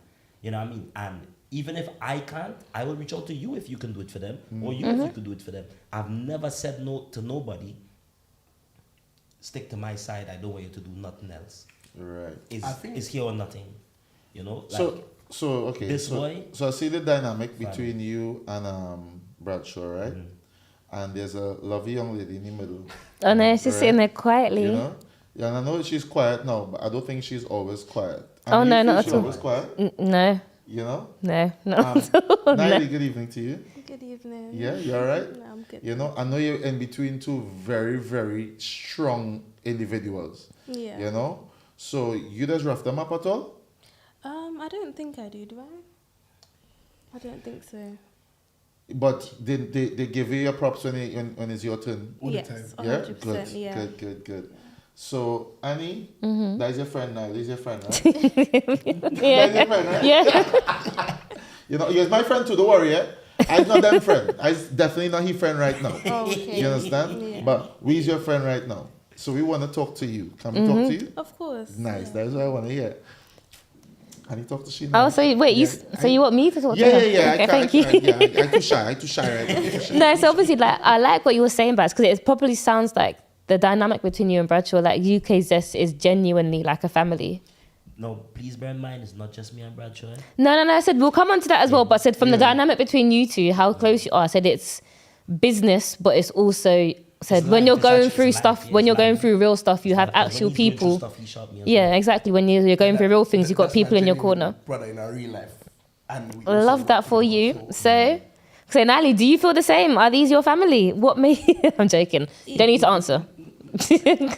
You know what I mean? And even if I can't, I will reach out to you if you can do it for them, or you if you can do it for them. I've never said no to nobody. Stick to my side. I don't want you to do nothing else. Right. It's here or nothing. You know? So okay. This boy. So I see the dynamic between you and Bradshaw, right? And there's a lovely young lady in the middle. Oh no, she's sitting there quietly. You know? Yeah, and I know she's quiet now, but I don't think she's always quiet. Oh, no, not at all. Always quiet? No. You know? No, not at all. Niley, good evening to you. Good evening. Yeah, you all right? No, I'm good. You know, I know you're in between two very, very strong individuals. Yeah. You know? So you just rough them up at all? I don't think I do I? I don't think so. But they give you your props when it's your turn? All the Yes, time. 100%, Yeah? yeah. Good. So, Annie, that's your friend now. That's your friend, right? Yeah. That's your friend, right? Yeah. You know, he's my friend too, don't worry, yeah? I'm not them friend. I'm definitely not his friend right now. Oh, okay. You understand? Yeah. But we's your friend right now. So we want to talk to you. Can we talk to you? Of course. Nice. Yeah. That's what I want to hear. Can you talk to she now? Oh, so wait, you want me to talk to Yeah. her? Okay, thank you. I'm too shy right now. Too shy. No, so obviously, like, I like what you were saying, Baz, because it probably sounds like the dynamic between you and Bradshaw, like UK Zess is genuinely like a family. No, please bear in mind, it's not just me and Bradshaw. No, I said we'll come on to that as well, but I said from the dynamic between you two, how close you are, I said it's business, but it's also said when you're going through stuff, when you're going through real stuff, you have actual people. Yeah, exactly. When you're going through real things, you've got people in your corner. Brother in our real life. And we I love that for you. So Nali, do you feel the same? Are these your family? What made... I'm joking. You don't need to answer.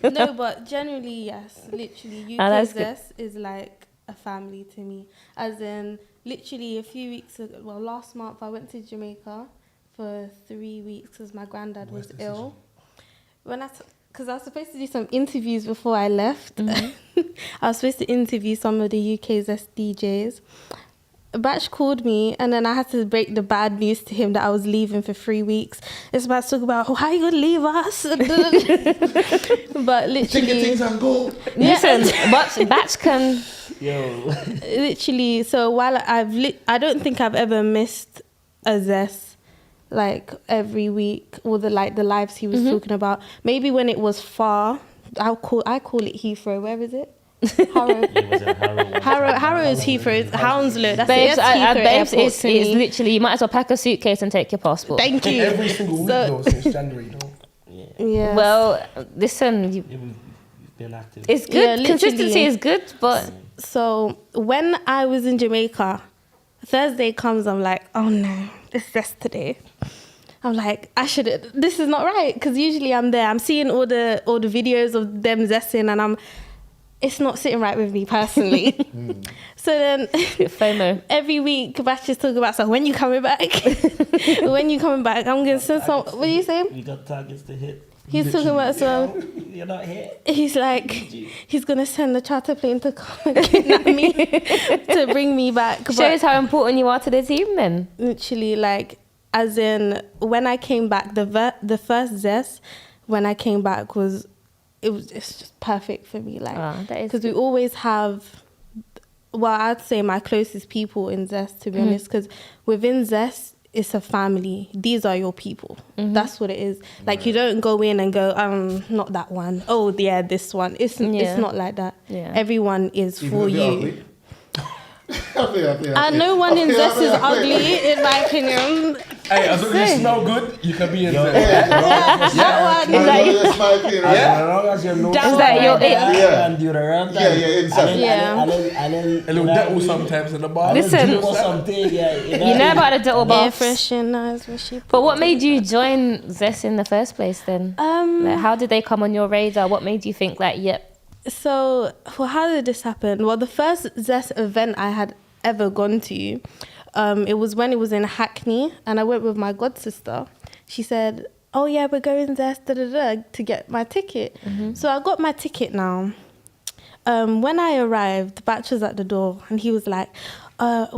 No, but generally, yes. Literally, UK Zess is like a family to me. As in, literally a few weeks ago, well, last month, I went to Jamaica for 3 weeks because my granddad was ill. Because I was supposed to do some interviews before I left. I was supposed to interview some of the UK Zess DJs. Batch called me and then I had to break the bad news to him that I was leaving for 3 weeks. It's about to talk about, how are you going to leave us? But literally... Take your things and go. Listen, Batch can... Yo. Literally, so while I don't think I've ever missed a Zess, like, every week, or the lives he was talking about. Maybe when it was far, I call it Heathrow. Where is it? Harrow is Heathrow. It's Hounslow. That's Babes, Babes, it's literally, you might as well pack a suitcase and take your passport. Thank you. Every single week though, since January though. Yeah. Well, listen, You've been active. it's good. Yeah, Consistency literally. is good, but... So when I was in Jamaica, Thursday comes, I'm like, oh no, it's Zess today. I'm like, this is not right, because usually I'm there. I'm seeing all the videos of them zessing, and it's not sitting right with me personally. So then FOMO. every week Batch is talking about, so when you coming back? When you coming back? I'm gonna send some. What are you saying? We got targets to hit. He's talking about some. You're not here. He's like, he's gonna send the charter plane to come and kidnap me to bring me back. Shows how important you are to the team then. Literally, like, as in, when I came back, the first Zess, when I came back it's just perfect for me. Like, because we always have, well, I'd say my closest people in Zess, to be honest, because within Zess, it's a family. These are your people. That's what it is. Like, you don't go in and go, not that one. Oh, yeah, this one. It's not like that. Yeah. Everyone is for you. And no one in Zess is ugly, in my opinion. Hey, as long as you smell good, you can be in Zess. That one. As long as you know and you're around and then a little devil sometimes in the bar. Listen, or something, you know about the devil Air baths. fresheners. But what made you join Zess in the first place then? Like, how did they come on your radar? What made you think like, yep? So, how did this happen? Well, the first Zess event I had ever gone to, it was when it was in Hackney, and I went with my god sister. She said, oh yeah, we're going Zess to get my ticket. So I got my ticket now. When I arrived, Batch was at the door, and he was like, I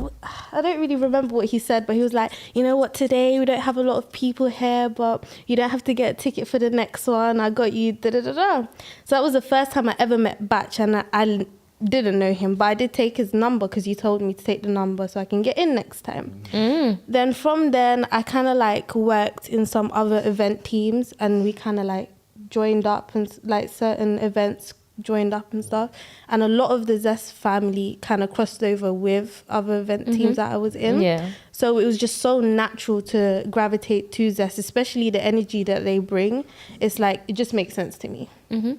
don't really remember what he said, but he was like, you know what, today we don't have a lot of people here, but you don't have to get a ticket for the next one. I got you, So that was the first time I ever met Batch, and I didn't know him, but I did take his number because he told me to take the number so I can get in next time. Then from then, I kind of like worked in some other event teams, and we kind of like joined up, and like certain events joined up and stuff, and a lot of the Zess family kind of crossed over with other event teams that I was in. So it was just so natural to gravitate to Zess, especially the energy that they bring. It's like, it just makes sense to me. Okay.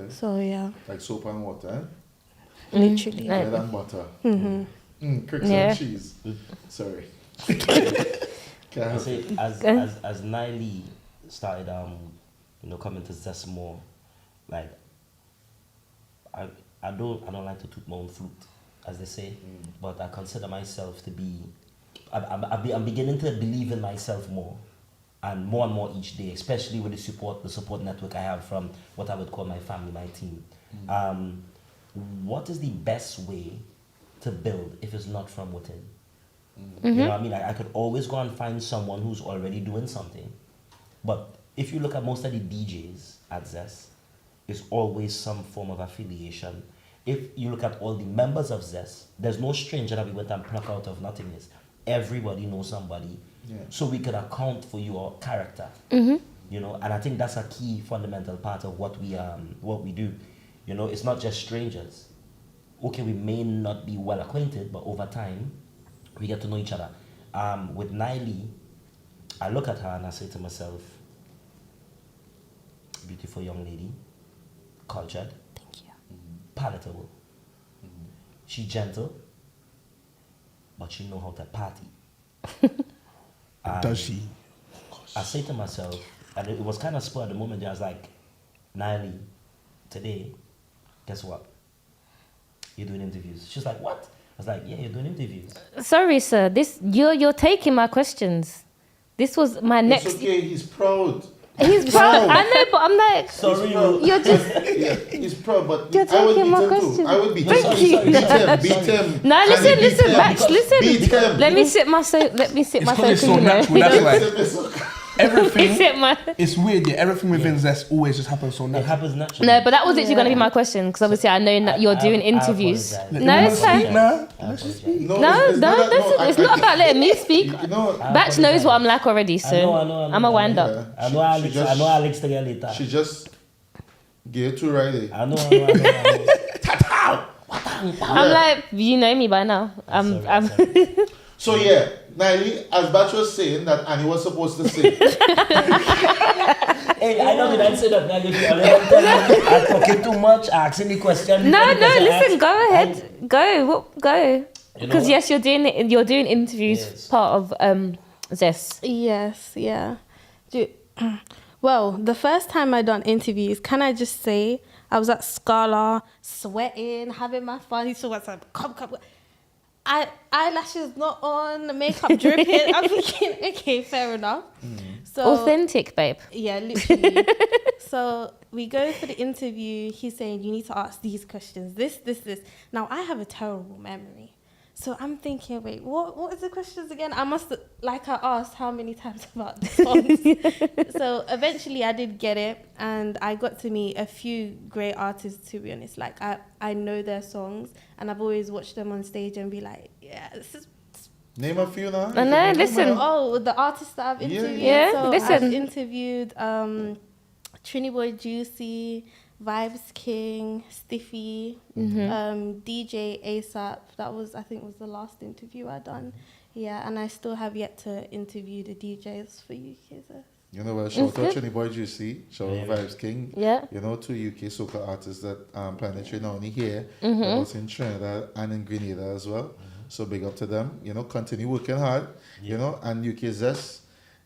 So yeah, like soap and water, literally. bread and butter, crickets and cheese. Sorry. I say, as Nie started coming to Zess more, like, I don't like to toot my own flute, as they say, but I consider myself to be, I'm beginning to believe in myself more and more each day, especially with the support network I have from what I would call my family, my team. What is the best way to build if it's not from within? You know what I mean? I could always go and find someone who's already doing something, but if you look at most of the DJs at Zess, there's always some form of affiliation. If you look at all the members of Zess, there's no stranger that we went and pluck out of nothingness. Everybody knows somebody, so we could account for your character. You know, and I think that's a key fundamental part of what we do. You know, it's not just strangers. Okay, we may not be well acquainted, but over time, we get to know each other. With Nie, I look at her and I say to myself, beautiful young lady, cultured, Thank you. palatable. She gentle, but she know how to party. Does she? I say to myself, and it was kind of spur at the moment. I was like, Nie, today, guess what? You're doing interviews. She's like, what? I was like, yeah, you're doing interviews. Sorry, sir. You're taking my questions. This was my next. It's okay. He's proud. He's proud. I know, but I'm like, Sorry, you're just. Yeah, he's proud, but You're I would taking beat my him question. too. I would beat Thank him. you. Beat him. No, Can he beat listen, him? Max, listen. Beat him. Let me sit my soap. Let me sit It's my because soap. it's so natural. That's why everything. Sit my. It's weird, yeah. Everything within Zess always just happens so It naturally. happens naturally. No, but that was literally going to be my question, because obviously I know that you're doing interviews. apologize. No, it's fine. It's not about letting me speak. Batch knows what I'm like already, so I know, I'm a wind up. I know Alex to get later. She just get to Riley. I know. I'm like, you know me by now. I'm So yeah, Nie, as Batch was saying that Annie was supposed to say. Hey, I know that I said that. I'm talking too much, asking the question. No, listen, go ahead. Go. Because yes, you're doing interviews, Yes. part of Zess. Yes, yeah. Well, the first time I done interviews, can I just say, I was at Scala, sweating, having my fun. He said, come. Eyelashes not on, makeup dripping. I'm thinking, okay, fair enough. So Authentic, babe. yeah, literally. So we go for the interview. He's saying, you need to ask these questions, this. Now, I have a terrible memory. So I'm thinking, wait, what is the questions again? I asked how many times about the songs. So eventually I did get it, and I got to meet a few great artists, to be honest. Like, I know their songs, and I've always watched them on stage and be like, yeah, this is... Name a few now. I know, listen. Oh, the artists that I've interviewed. Yeah, so listen. I've interviewed Trinidad Juicy, Vibes King, Stiffy, DJ ASAP. That was, I think, was the last interview I done. Yeah, and I still have yet to interview the DJs for UK Zess. You know what? Shout out Trinidad Juicy, shout out Vibes King. Yeah. You know, 2 UK soca artists that penetrate not only here, but also in Trinidad and in Grenada as well. So big up to them. You know, continue working hard. You know, and UK Zess,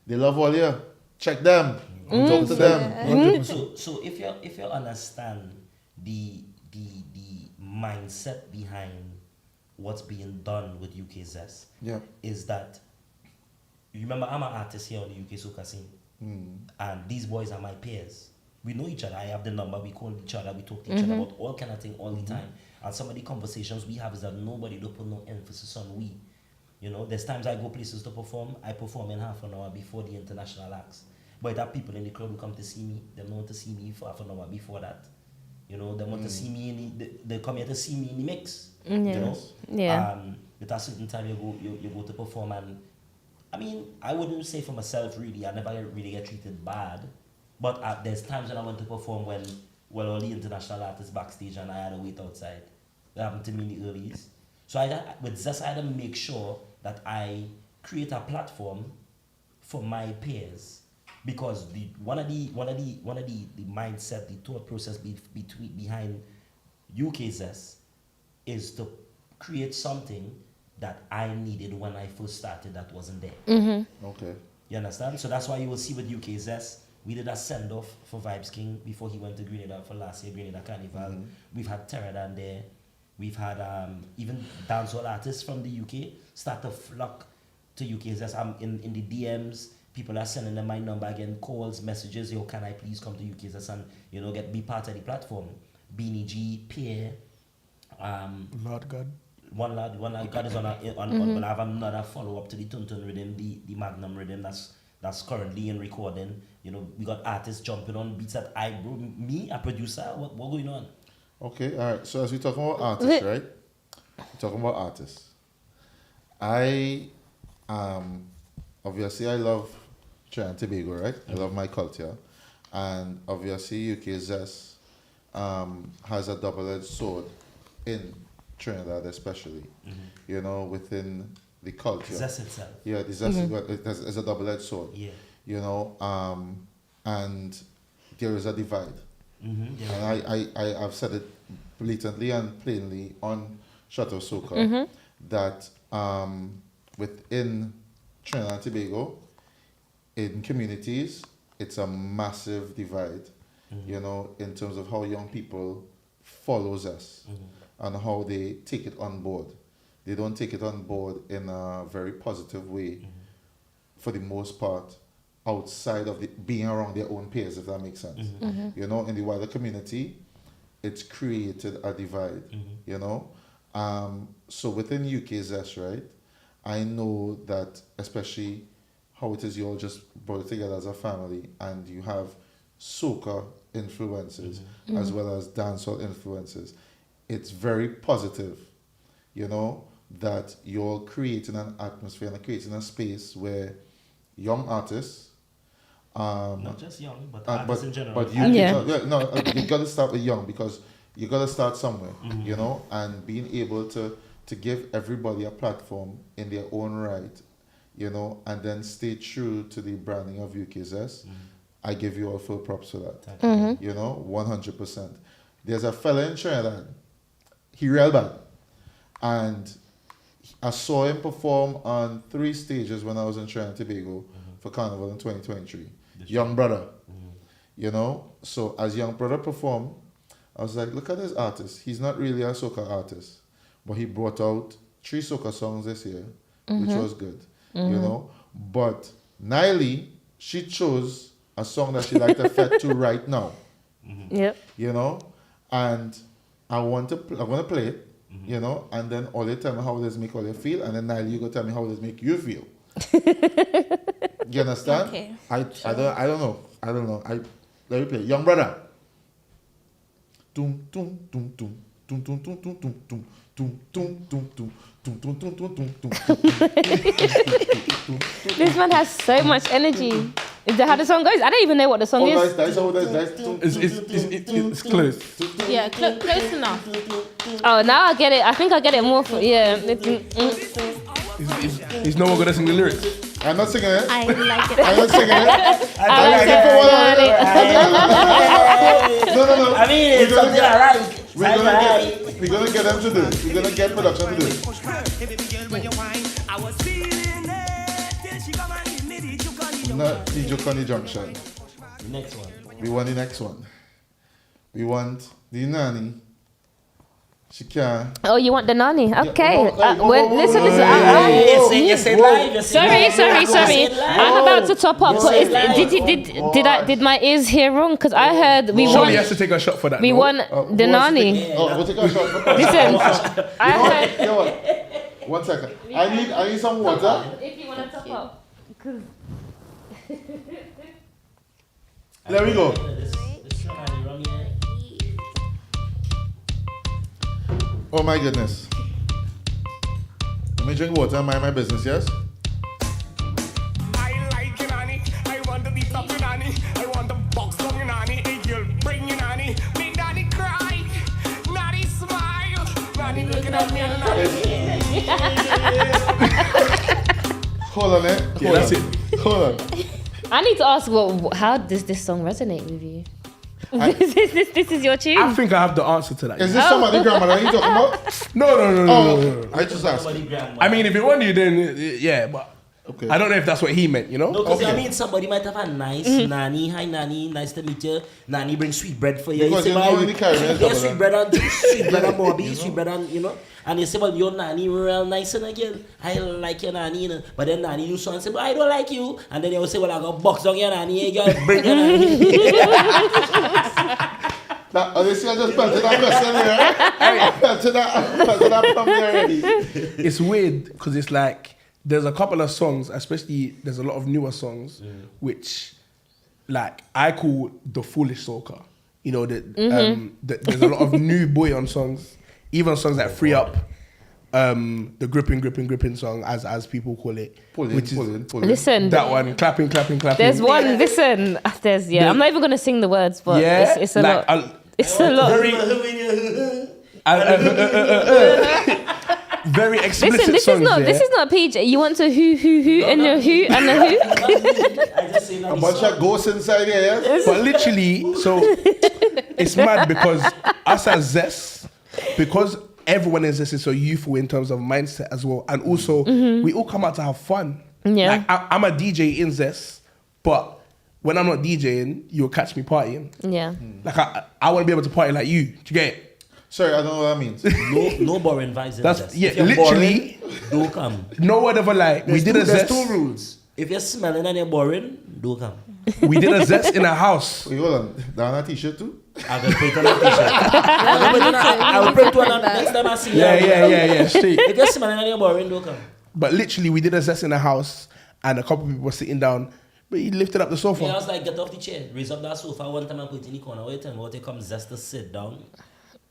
they love all you. Check them. Talk to them. So if you understand the mindset behind what's being done with UK Zess, is that, you remember, I'm an artist here on the UK soca scene, and these boys are my peers. We know each other. I have the number. We call each other. We talk to each other about all kind of thing all the time. And some of the conversations we have is that nobody don't put no emphasis on we. You know, there's times I go places to perform. I perform in half an hour before the international acts. But there are people in the club who come to see me. They don't want to see me for half an hour before that. You know, they want to see me they come here to see me in the mix. You know? Yeah. At a certain time you go to perform, and I mean, I wouldn't say for myself really, I never really get treated bad. But there's times when I went to perform when all the international artists backstage and I had to wait outside. That happened to me in the earlies. So with Zess, I had to make sure that I create a platform for my peers, because one of the mindset, the thought process behind UK Zess is to create something that I needed when I first started that wasn't there. Okay. You understand? So that's why you will see with UK Zess, we did a send-off for Vibes King before he went to Grenada for last year, Grenada Carnival. We've had Trinidad there. We've had even dancehall artists from the UK start to flock to UK Zess. I'm in the DMs. People are sending them my number again, calls, messages. Yo, can I please come to UK Zess and, you know, be part of the platform? Beanie G, Pierre, Lord God. One lad God is on but I have another follow-up to the Tuntun rhythm, the Magnum rhythm that's currently in recording. You know, we got artists jumping on beats that me, a producer, what going on? Okay, all right. So as we talking about artists, right? We're talking about artists. I obviously I love Trinidad and Tobago, right? I love my culture, and obviously UK Zess has a double-edged sword in Trinidad, especially. You know, within the culture. Zess itself. Yeah, the Zess is a double-edged sword. Yeah. You know, and there is a divide. And I've said it blatantly and plainly on Shot of Soca that within Trinidad and Tobago, in communities, it's a massive divide, you know, in terms of how young people follows us and how they take it on board. They don't take it on board in a very positive way for the most part, outside of being around their own peers, if that makes sense. You know, in the wider community, it's created a divide, you know. So within UK Zess, right, I know that especially how it is you all just brought it together as a family, and you have soca influences as well as dancehall influences. It's very positive, you know, that you're creating an atmosphere and creating a space where young artists, not just young, but artists in general. But you got to start with young, because you got to start somewhere, you know, and being able to give everybody a platform in their own right, you know, and then stay true to the branding of UK Zess. I give you all full props for that. You know, 100%. There's a fella in Trinidad, he real bad, and I saw him perform on 3 stages when I was in Trinidad and Tobago for Carnival in 2023. Young brother. You know, so as Young Brother performed, I was like, look at this artist. He's not really a soca artist, but he brought out 3 soca songs this year, which was good, you know. But Niley, she chose a song that she like to fet to right now, Yep. you know, and I'm going to play it, you know, and then all you tell me how does make all you feel, and then Niley, you go tell me how does make you feel. You understand? Okay. I don't know. Let me play. Young Brother. Tum tum tum tum tum tum tum tum tum tum tum tum tum tum tum tum tum tum tum. This man has so much energy. Is that how the song goes? I don't even know what the song is. Nice. It's close. Yeah, close enough. Oh, now I get it. I think I get it more. He's no one gonna sing the lyrics. I'm not singing it. I like it. I'm not singing it. I like it. No. I mean, it's something I like. We're gonna get them to do it. We're gonna get production to do it. Not the Jokoni Junction. The next one. We want the next one. We want the nanny. She can. Oh, you want the nanny? Okay. Listen. You said live. Sorry. I'm about to top up. But did my ears hear wrong? Because I heard we Surely want. has to take a shot for that. We no? want the nanny. We'll take a shot. Listen, I heard. You know what? 1 second. I need some water. If you want to top up. There we go. Oh my goodness. Let me drink water and mind my business, yes? I like you, nanny. I want to be top you, nanny. I want to box on you, nanny. Hey, girl, bring you, nanny. Make nanny cry. Nanny smile. Nanny looking at me and Hold on, eh? Hold on. I need to ask, how does this song resonate with you? This is your tune. I think I have the answer to that. Is this somebody grandmother you talking about? No. I just asked. I mean, if it were you, then yeah, but Okay. I don't know if that's what he meant, you know? No, because I mean, somebody might have a nice nanny. Hi, nanny. Nice to meet you. Nanny brings sweet bread for you. Because you you say, know in the Caribbean, yeah, sweet bread and Moby, sweet bread and, you know. And you say, well, your nanny real nice and again. I like your nanny, you know. But then nanny you so and say, well, I don't like you. And then they will say, well, I got box down your nanny. You gotta bring your nanny. Honestly, I just pelted that question here. Pelted that from there already. It's weird because it's like, there's a couple of songs, especially there's a lot of newer songs, which like I call the foolish soca. You know, there's a lot of new boy on songs, even songs like Free Up, the gripping song, as people call it. Pulling. Listen, That one, clapping. there's one. Listen, there's I'm not even gonna sing the words, but Yeah, it's a like, lot. It's a lot. Very explicit Listen, songs. this is not PJ. You want to who and the who and the who? I just say A bunch of ghosts inside here, yes? But literally, so it's mad because us as Zess, because everyone in Zess is so youthful in terms of mindset as well, and also we all come out to have fun. Yeah. Like I'm a DJ in Zess, but when I'm not DJing, you'll catch me partying. Yeah. Like I want to be able to party like you. Do you get it? Sorry, I don't know what that means. No boring vibes in That's Zest. yeah, If you're literally. boring, don't come. No word ever like we did a There's Zess. two rules. If you're smelling and you're boring, don't come. We did a Zess in a house. Wait, hold on. That on a t-shirt too? I will put on a t-shirt. I will put one on next time I see you. Yeah, straight. If you're smelling and you're boring, don't come. But literally, we did a Zess in a house, and a couple of people were sitting down. But he lifted up the sofa. Yeah, I was like, get off the chair, raise up that sofa one time and put it in the corner. Wait and it comes Zest to sit down.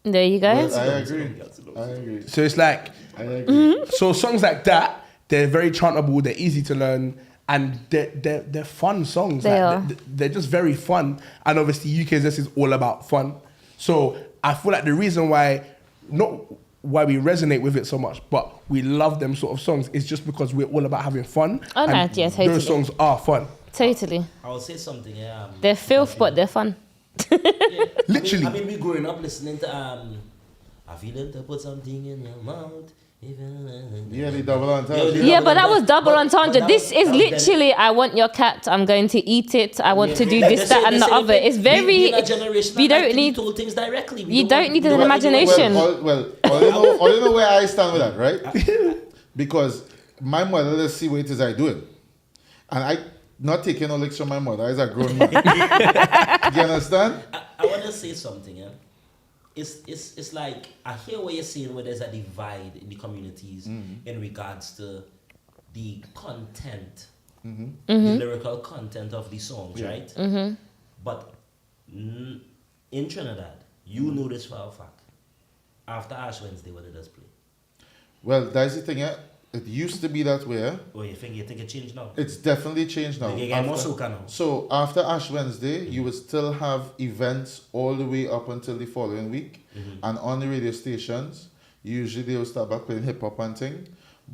There you go. I agree. So it's like, I agree. so songs like that, they're very chantable, they're easy to learn, and they're fun songs. They Like, are. they're just very fun. And obviously, UK Zess is all about fun. So I feel like the reason why, not why we resonate with it so much, but we love them sort of songs is just because we're all about having fun. Oh, no, and yeah, totally. those songs are fun. Totally. I will say something, yeah. They're filth, but they're fun. Literally. I mean, we growing up listening to I feel them to put something in your mouth. Yeah, the double entendre. Yeah, but that was double entendre. but This that is was literally, I want your cat, I'm going to eat it, I want to do this, that, and the other. It's very. We in a generation You that don't need. told things directly. You don't need an Well, imagination. all you know where I stand with that, right? Because my mother, let's see what it is I doing. And I not taking no licks from my mother as a grown man. You understand? I want to say something, yeah. It's like I hear what you're saying where there's a divide in the communities in regards to the content, the lyrical content of the songs, right? But in Trinidad, you know this for a fact. After Ash Wednesday, what did us play? Well, that's the thing, yeah. It used to be that way. Oh, you think it changed now? It's definitely changed now. You get more soca now. So after Ash Wednesday, you would still have events all the way up until the following week. And on the radio stations, usually they will start back playing hip hop and thing,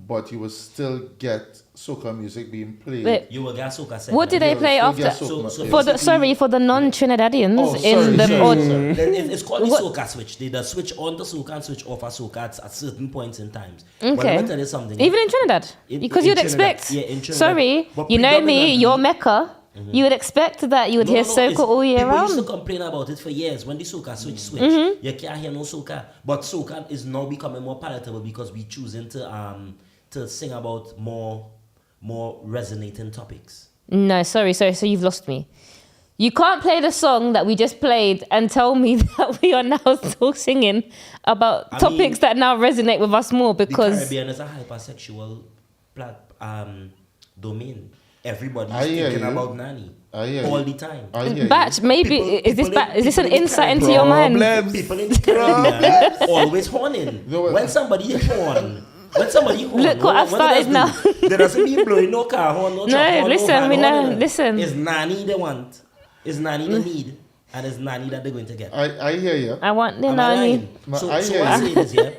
but you will still get soca music being played. Wait, You will get soca set. what did they play You'll get after? soca, For the non-Trinidadians Oh, in the sorry. It's called the What? soca switch. They just switch on the soca and switch off a soca at certain points in times. Okay. But let me tell you something. Even in Trinidad, In- because in you'd Trinidad. expect. Yeah, in Trinidad. Sorry, But you know me, predominantly- you're Mecca. You would expect that you would hear soca it's- all year people used to round. complain about it for years. When the soca switch, you can't hear no soca. But soca is now becoming more palatable because we choosing to sing about more resonating topics. No, sorry. So you've lost me. You can't play the song that we just played and tell me that we are now still singing about I topics mean, that now resonate with us more The because Caribbean is a hypersexual domain. Everybody's I hear thinking you. about Nani I hear all you. the time. I hear you. Batch, maybe People- is this an people in the insight into your mind? People in the Caribbean always horning. know what? When somebody horn, Look what I've started now. There doesn't mean blowing no car horn, no truck horn, listen, no van we know, horn. listen. It's Nani they want. It's Nani they need. And it's Nani that they're going to get. I hear you. I want the Am I nanny. lying? No, So, I so hear what I'm you. saying is, yeah,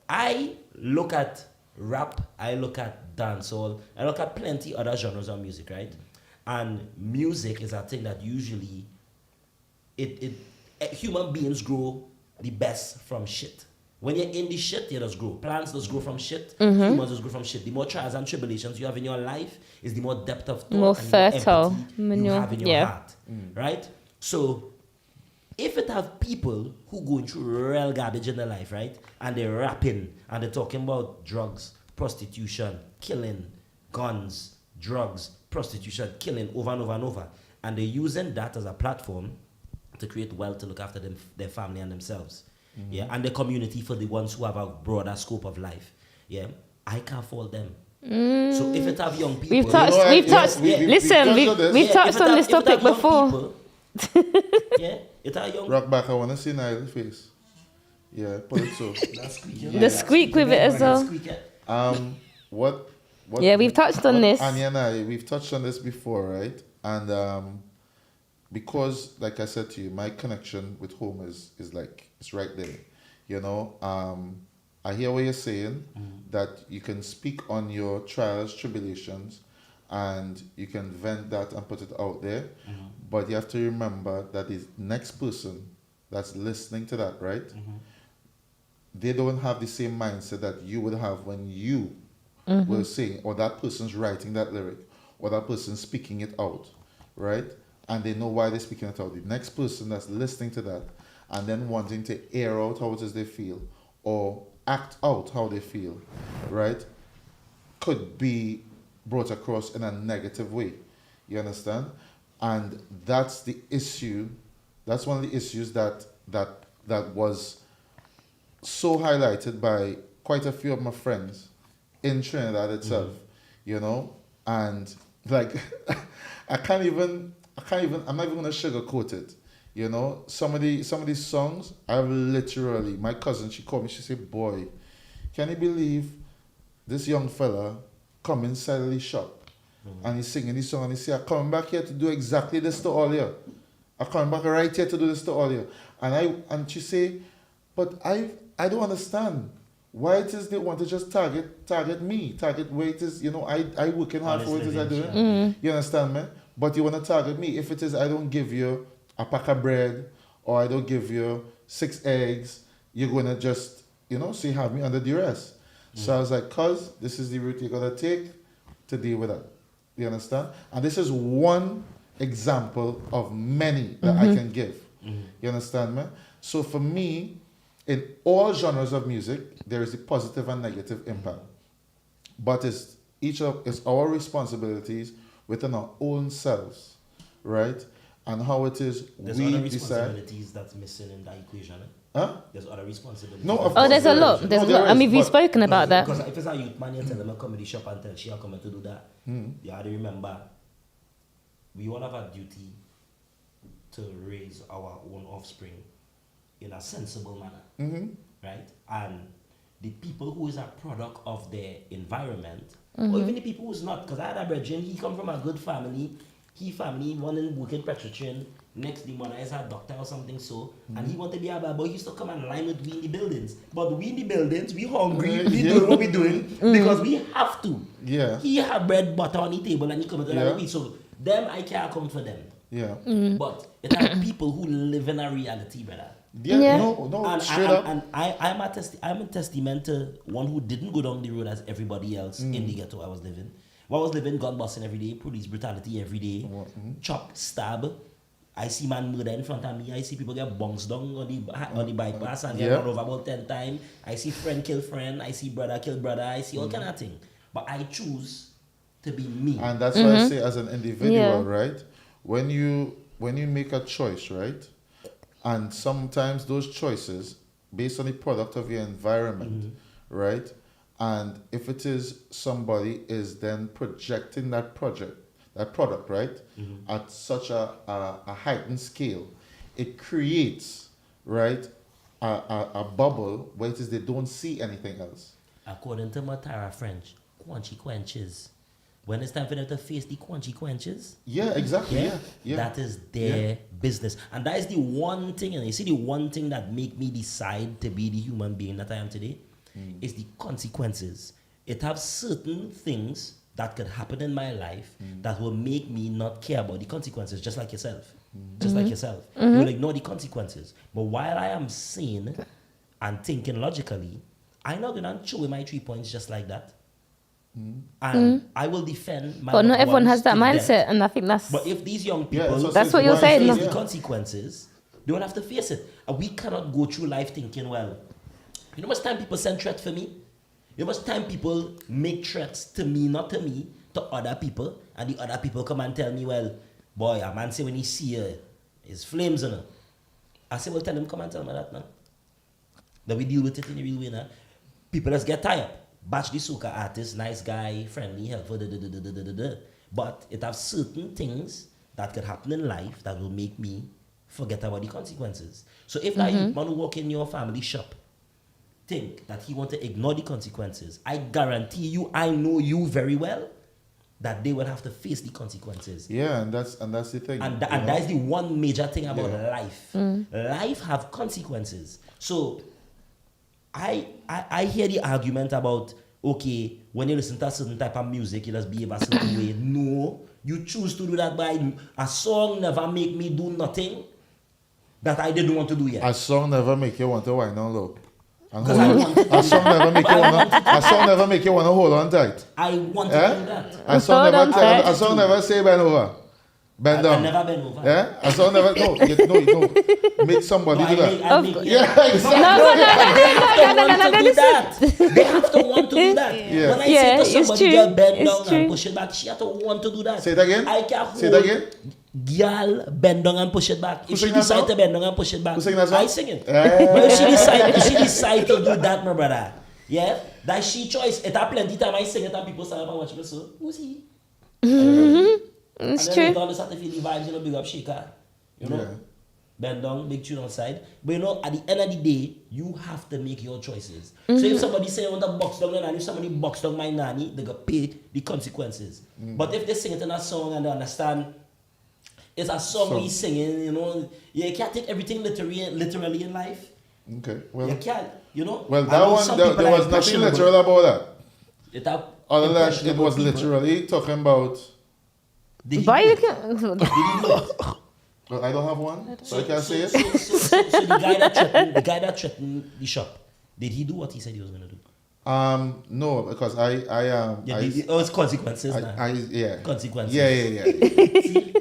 I look at rap, I look at dancehall, I look at plenty other genres of music, right? And music is a thing that usually human beings grow the best from shit. When you're in the shit, you just grow. Plants just grow from shit. Humans just grow from shit. The more trials and tribulations you have in your life is the more depth of thought More and fertile empathy you manure. have in your Yeah. heart. Right? So if it have people who going through real garbage in their life, right? And they're rapping and they're talking about drugs, prostitution, killing, guns, drugs, prostitution, killing over and over and over. And they're using that as a platform to create wealth to look after their family and themselves. Yeah, and the community for the ones who have a broader scope of life. Yeah, I can't fault them. So if it have young people, We've touched. know, We've yeah, touched. we- we- Listen, we've touched on this. we've touched on this topic before. Yeah, it are young. Rock back, I want to see Niall's face. Yeah, put it so. The squeak with it as well. What? Yeah, we've touched on this. Anya and I, we've touched on this before, right? And because, like I said to you, my connection with home is like, it's right there. You know, I hear what you're saying, that you can speak on your trials, tribulations, and you can vent that and put it out there. But you have to remember that the next person that's listening to that, right? They don't have the same mindset that you would have when you were saying, or that person's writing that lyric, or that person's speaking it out, right? And they know why they're speaking it out. The next person that's listening to that and then wanting to air out how it is they feel or act out how they feel, right, could be brought across in a negative way. You understand? And that's the issue. That's one of the issues that was so highlighted by quite a few of my friends in Trinidad itself, you know, and like I'm not even gonna sugarcoat it, you know. Some of these songs, I've literally, my cousin, she called me, she said, "Boy, can you believe this young fella come inside of the shop and he's singing this song and he say, I'm coming back here to do exactly this to all you. I'm coming back right here to do this to all you." And she say, "But I don't understand why it is they want to just target me, target where it is, you know, I working hard for what it is I doing. You understand me? But you want to target me. If it is I don't give you a pack of bread or I don't give you 6 eggs, you're going to just, you know, say have me under duress." So I was like, cuz, this is the route you're going to take to deal with that. You understand? And this is one example of many that I can give. You understand me? So for me, in all genres of music, there is a positive and negative impact. But it's our responsibilities within our own selves, right? And how it is There's we other decide. responsibilities that's missing in that equation. Huh? There's other responsibilities. No, of Oh, course there's a there lot. is. There's No, a lot. there I mean, is, we've but- spoken about that. Because if it's a youth man, you tell them a comedy shop and tell she are coming to do that. You have to remember, we all have a duty to raise our own offspring in a sensible manner, right? And the people who is a product of their environment, or even the people who's not, because I had a brethren, he come from a good family, one in working pediatrician, next the mother is a doctor or something so, and he want to be a bad boy, he used to come and line with we in the buildings. But we in the buildings, we hungry, we doing what we doing, because we have to. Yeah. He have bread, butter on the table, and he come to Yeah. the so them, I can't come for them. Yeah. But it are people who live in a reality, brother. Yeah, Yeah. no, And, straight up. and I'm a testament to one who didn't go down the road as everybody else in the ghetto I was living. I was living gun busting every day, police brutality every day, chop, stab. I see man murder in front of me. I see people get bounced down on the bypass and get Yeah. run over about 10 times. I see friend kill friend. I see brother kill brother. I see all kind of thing. But I choose to be me. And that's why I say, as an individual, Yeah. right? When you make a choice, right? And sometimes those choices, based on the product of your environment, right? And if it is somebody is then projecting that product, right? At such a heightened scale, it creates, right? A bubble where it is they don't see anything else. According to Matara French, consequences. When it's time for them to face the consequences, Yeah, exactly. Yeah. that is their business. And that is the one thing, and you see the one thing that make me decide to be the human being that I am today, is the consequences. It have certain things that could happen in my life that will make me not care about the consequences, just like yourself. Just like yourself. You will ignore the consequences. But while I am sane and thinking logically, I'm not going to throw away my 3 points just like that. And I will defend my But not loved everyone ones has that to mindset, death. and I think that's. But if these young Yeah, people That's what you're saying, face no? the consequences, they won't have to face it. And we cannot go through life thinking, well, you know how much time people send threats for me? You know how much time people make threats to me, not to me, to other people, and the other people come and tell me, well, boy, a man say when he see you, it's flames on her. I say, well, tell him, come and tell me that now. That we deal with it in the real way now. People just get tired. Batch the Soca artist, nice guy, friendly, helpful, but it has certain things that could happen in life that will make me forget about the consequences. So if that youth man who walk in your family shop think that he want to ignore the consequences, I guarantee you, I know you very well, that they will have to face the consequences. Yeah, and that's the thing. And you know? that is the one major thing about Yeah. life. Life have consequences. So I hear the argument about, okay, when you listen to a certain type of music, you just behave a certain way. No, you choose to do that by a song never make me do nothing that I didn't want to do yet. A song never make you want to wind down low. And Because hold I on. want to A song never make you want to. A song never make you want to hold on tight. I want to Eh? do that. A song Hold on never. tight. A song never say bend over. Bend I down. never been over. Yeah. A song never. No, you don't make somebody No, do that. I make, Yeah, exactly. They have to want to do that. Yeah. When I Yeah, say to it's somebody, true. girl, bend It's down true. and push it back, she have to want to do that. Say it again. I can't hold. Say it again. Girl, bend down and push it back. If she sing that decide song? to bend down and push it back, Who sing that song? I sing it. Eh. But if she decide to do that, my brother, yeah, that's she choice. It have plenty time I sing it and people stand up and watch me. So who's he? It's and then true. later on, they start to feel the vibes, you know, big up shaker, you know. Yeah. Bend down, big tune outside. But you know, at the end of the day, you have to make your choices. So if somebody say I want to box down my nanny, if somebody box down my nanny, they got pay the consequences. But if they sing it in a song and they understand it's a song where he's singing, you know, you can't take everything literally in life. Okay. Well. You can't, you know. Well, I that know one some there, people there are was nothing impressionable. literal about that. It have Other than it impressionable was people. literally talking about. Did he Why do you it? can? Did he do it? Well, I don't have one, so I can't say it. So the guy that threatened the shop, did he do what he said he was gonna do? No, because it's consequences now. Yeah. Consequences.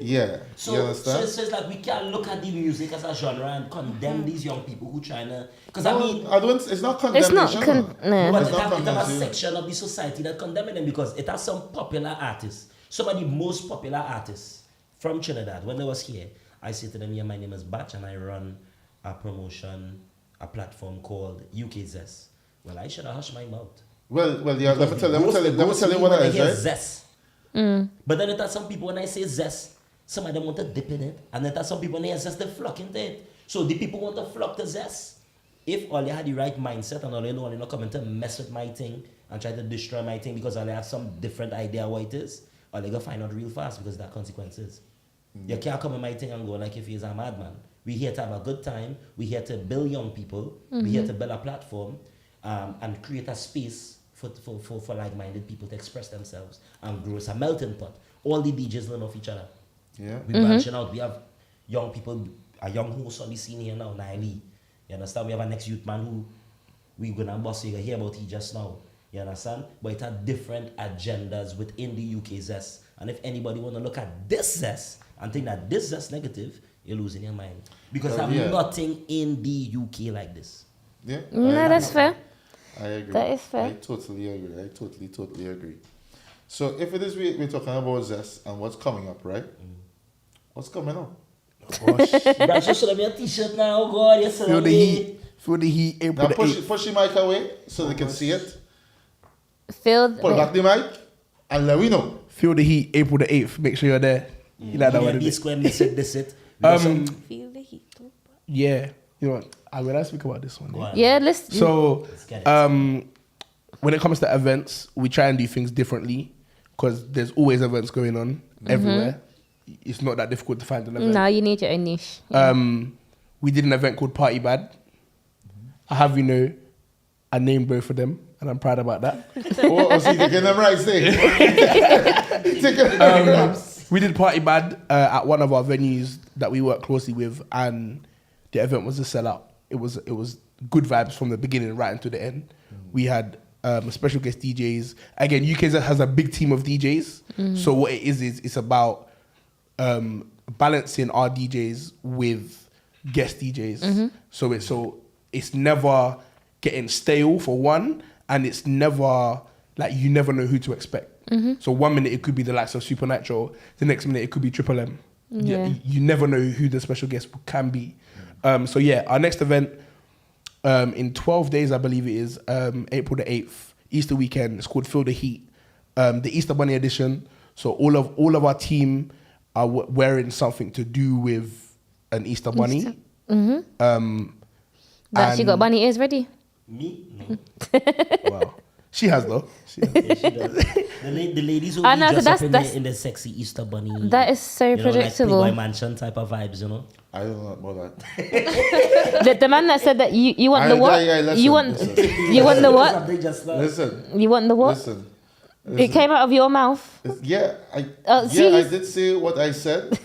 Yeah. So, you understand? so it's like we can't look at the music as a genre and condemn these young people who trying to. Because No, I mean, I don't. It's not It's condemnation. not. No. but It's not it have a condemnation. section of the society that condemning them because it has some popular artists. Some of the most popular artists from Trinidad. When they was here, I say to them, "Yeah, my name is Batch, and I run a platform called UK Zess." Well, I should have hushed my mouth. Well, yeah. Let me tell you what I is, right? Zess. But then it has some people when I say Zess, some of them want to dip in it, and it has some people when they Zess, they flock into it. So the people want to flock to Zess. If all they had the right mindset and all they know, they're not coming to mess with my thing and try to destroy my thing because all they have some different idea what it is, or they gonna find out real fast because there are consequences. You can't come in my thing and go like if he's a madman. We're here to have a good time. We're here to build young people. We're here to build a platform and create a space for like-minded people to express themselves and grow. It's a melting pot. All the DJs learn off each other. Yeah. We're branching out. We have young people, a young host on the scene here now, Naili. You understand? We have a next youth man who we're going to boss. You're going to hear about he just now. You understand? But it had different agendas within the UK Zess. And if anybody want to look at this Zess and think that this Zess negative, you're losing your mind. Because there's nothing in the UK like this. Yeah. No, that's fair. I agree. That is fair. I totally agree. I totally agree. So if it is we're talking about Zess and what's coming up, right? What's coming up? Bradshaw should have a t-shirt now. Oh God, yes, Feel the heat. Feel the heat. April Now the 8th. push the mic away so they can see it. Pull back the mic and let we know. Feel the heat. April the 8th. Make sure you're there. You know that one. B square, miss it, this it. Feel the heat. Yeah. You know what? I'm gonna speak about this one. Yeah. Yeah, let's. So, Let's get it. when it comes to events, we try and do things differently because there's always events going on everywhere. It's not that difficult to find an event. No, you need your own niche. We did an event called Party Bad. I have, I named both of them, and I'm proud about that. Oh, so you're taking them right thing. Taking them right. We did Party Bad at one of our venues that we work closely with, and the event was a sellout. It was good vibes from the beginning right into the end. We had special guest DJs. Again, UK Zess has a big team of DJs. So what it is it's about balancing our DJs with guest DJs. So it's never getting stale for one, and it's never like you never know who to expect. So 1 minute it could be the likes of Supernatural, the next minute it could be Triple M. Yeah. You never know who the special guest can be. So yeah, our next event in 12 days, I believe it is, April the 8th, Easter weekend. It's called Feel the Heat, the Easter Bunny edition. So all of our team are wearing something to do with an Easter bunny. That she got bunny ears ready. Me? No. Wow. She has though. Yeah, she does. The ladies will I be know, so dressed up that's- in the sexy Easter bunny. That is so predictable. Like Playboy Mansion type of vibes, I don't know about that. The man that said that you want the what? listen, You want the what? Listen. You want the what? Listen. It came out of your mouth. Yeah, I serious? did say what I said,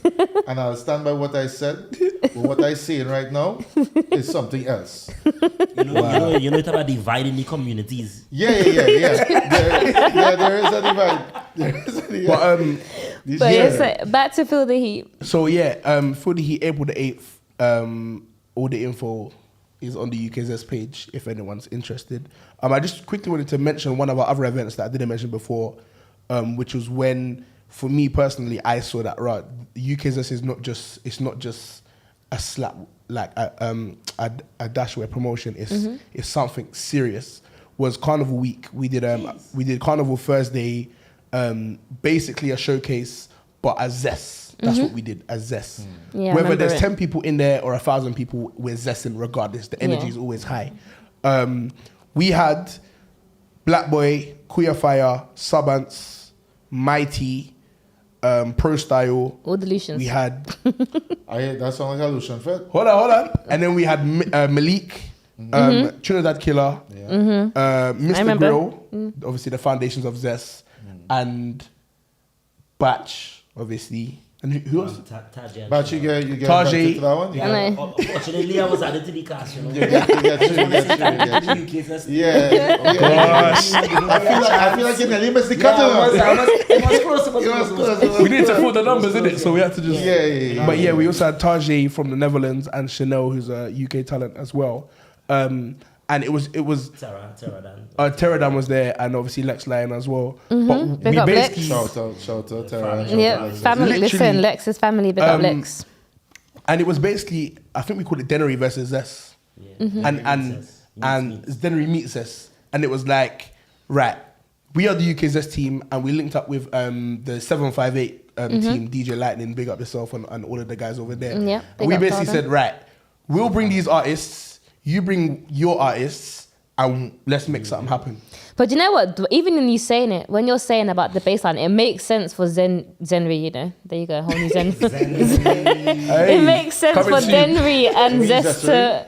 and I'll stand by what I said. But what I saying right now is something else. You know it's about dividing the communities. Yeah. There is a divide. But Yes, back to Feel the Heat. so yeah, Feel the Heat, April the 8th. All the info is on the UK Zess page if anyone's interested. I just quickly wanted to mention one of our other events that I didn't mention before, which was when, for me personally, I saw that UK Zess is not just a slap like a dashware promotion. It's something serious. Was Carnival Week. We did Carnival Thursday, basically a showcase, but a Zess. That's what we did, a Zess. Yeah, I Whether remember there's it. 10 people in there or 1,000 people, we're Zessing regardless. The energy is always high. We had Black Boy, Queer Fire, Subants, Mighty, Pro Style. All delusions. We had... That sounds like a Lucian Fed. Hold on. And then we had Malik, Trinidad Killer, Mr. remember. Grill, obviously the foundations of Zess, and Batch, obviously, And who else? But you get Tajay. back to that one. I know. Unfortunately, I was added to the cast, you know. You get three. Yeah. Gosh. I feel like you nearly missed the cut. It was close. We need to put the numbers in it, so we had to just. Yeah. But yeah, we also had Tajay from the Netherlands and Chanel, who's a UK talent as well. And it was Terradan was there, and obviously Lex Lyon as well. But Big we up basically Shout out, Tara. Yeah, family. Literally, Listen, Lex's family. Big up Lex. and it was basically, I think we called it Denery versus Zess. And Denery meets Zess. And it was like, right, we are the UK Zess team, and we linked up with the 758 team, DJ Lightning, big up yourself, and all of the guys over there. Yeah, and we big up basically Jordan. said, right, we'll bring these artists, you bring your artists, and let's make something happen. But you know what? Even in you saying it, when you're saying about the baseline, it makes sense for Zenry, you know. There you go, whole new Zen. It makes sense Coming for soon. Zenry and Zest to...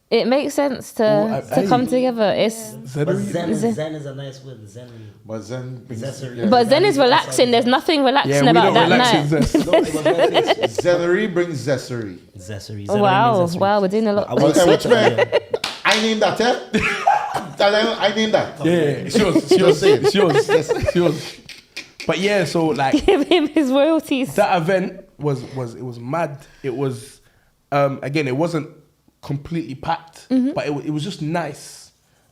It makes sense to come together. It's But Zen is a nice word, Zenry. But Zen brings Zessery. But Zen is relaxing. There's nothing relaxing about that night. Zenery brings zessery. Zessery. Wow, we're doing a lot. Which man? I named that, eh? I named that. Yeah, it's yours. But yeah, so like Give him his royalties. that event was mad. It was again, it wasn't completely packed, but it was just nice.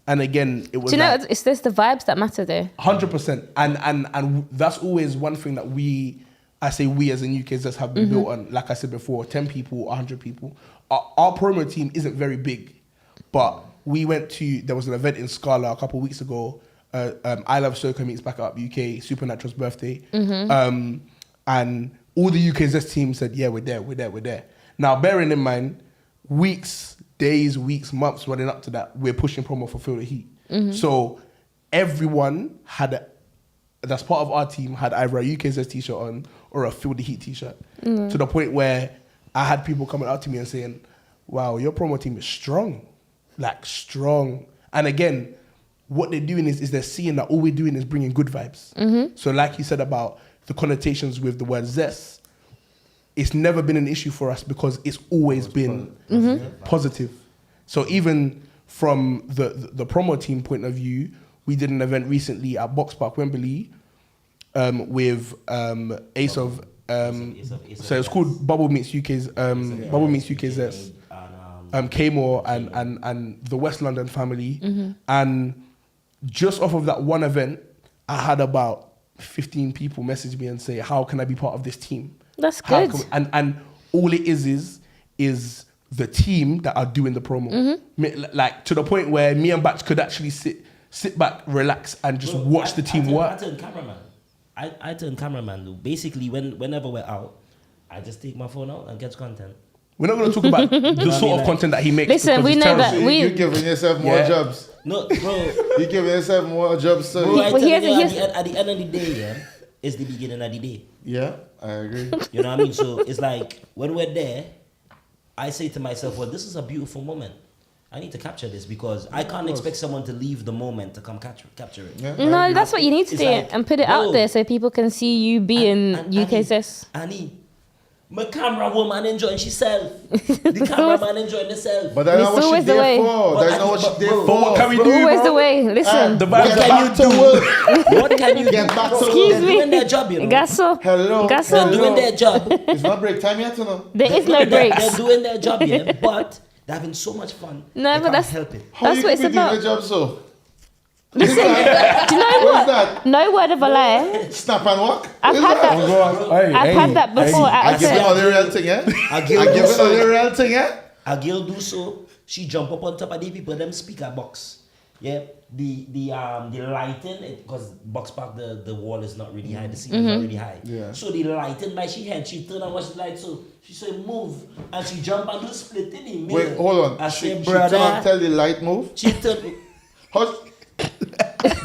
And again, it was. Do you know? like, It's just the vibes that matter, though. 100%, and that's always one thing that we as in UK Zess have been built on. Like I said before, 10 people, 100 people. Our promo team isn't very big, but we went to, there was an event in Scala a couple of weeks ago. I Love Soca meets back up UK, Supernatural's birthday, and all the UK Zess team said, yeah, we're there. Now, bearing in mind, days, weeks, months running up to that, we're pushing promo for Feel the Heat. So everyone that's part of our team had either a UK Zess t-shirt on or a Feel the Heat t-shirt. To the point where I had people coming up to me and saying, wow, your promo team is strong. Like strong. And again, what they're doing is they're seeing that all we're doing is bringing good vibes. So like you said about the connotations with the word Zess, it's never been an issue for us because it's always been positive. So even from the promo team point of view, we did an event recently at Box Park, Wembley, with Ace of, so it's called Bubble Meets UK's, Bubble Meets UK Zess, K-More and the West London family. And just off of that one event, I had about 15 people message me and say, how can I be part of this team? That's good. And all it is the team that are doing the promo. Like to the point where me and Batch could actually sit back, relax, and just watch the team work. I turn cameraman. I turn cameraman though. Basically, whenever we're out, I just take my phone out and get content. We're not going to talk about the sort of content that he makes. Listen, because we it's know terrible. that You're giving yourself more jobs. No, bro. You're giving yourself more jobs, sir. Bro, I Well, tell you, here's- at the end of the day, yeah, it's the beginning of the day. Yeah, I agree. You know what I mean? So it's like when we're there, I say to myself, well, this is a beautiful moment. I need to capture this because I can't expect someone to leave the moment to come capture it. Yeah, No, that's what you need to It's do like, and put it bro, out there so people can see you being UK Zess. Annie, my camera woman enjoying herself. The cameraman enjoying himself. But that's not It's what she's always the there way. for. That's not what she's there for. But what can we do, Always bro? the way. Listen. The Get vibes back to work. What can you Get do? back to Excuse work. me. They're doing their job, you know. Gasso. Hello. Gasso. They're doing their job. It's not break time yet, you know. There is no They're breaks. doing their job, yeah, but they're having so much fun. No, they but can't that's- help it. How That's you what can it's be doing about. your job so? Listen, do you know What's what? that? No word of a lie. Snap and walk? I've What's had that. I've had that before. I At give it a all the real thing, yeah? A I girl give do it all so. the real thing, yeah? A girl do so. She jump up on top of the people, them speaker box. Yeah, the lighting, because Box Park the wall is not really high, the ceiling is not really high. Yeah. So the lighting by she had, she turn on watch the light, so she say move, and she jump and do split in the middle. Wait, hold on. I She say turn and brother, tell the light move. she turn. How,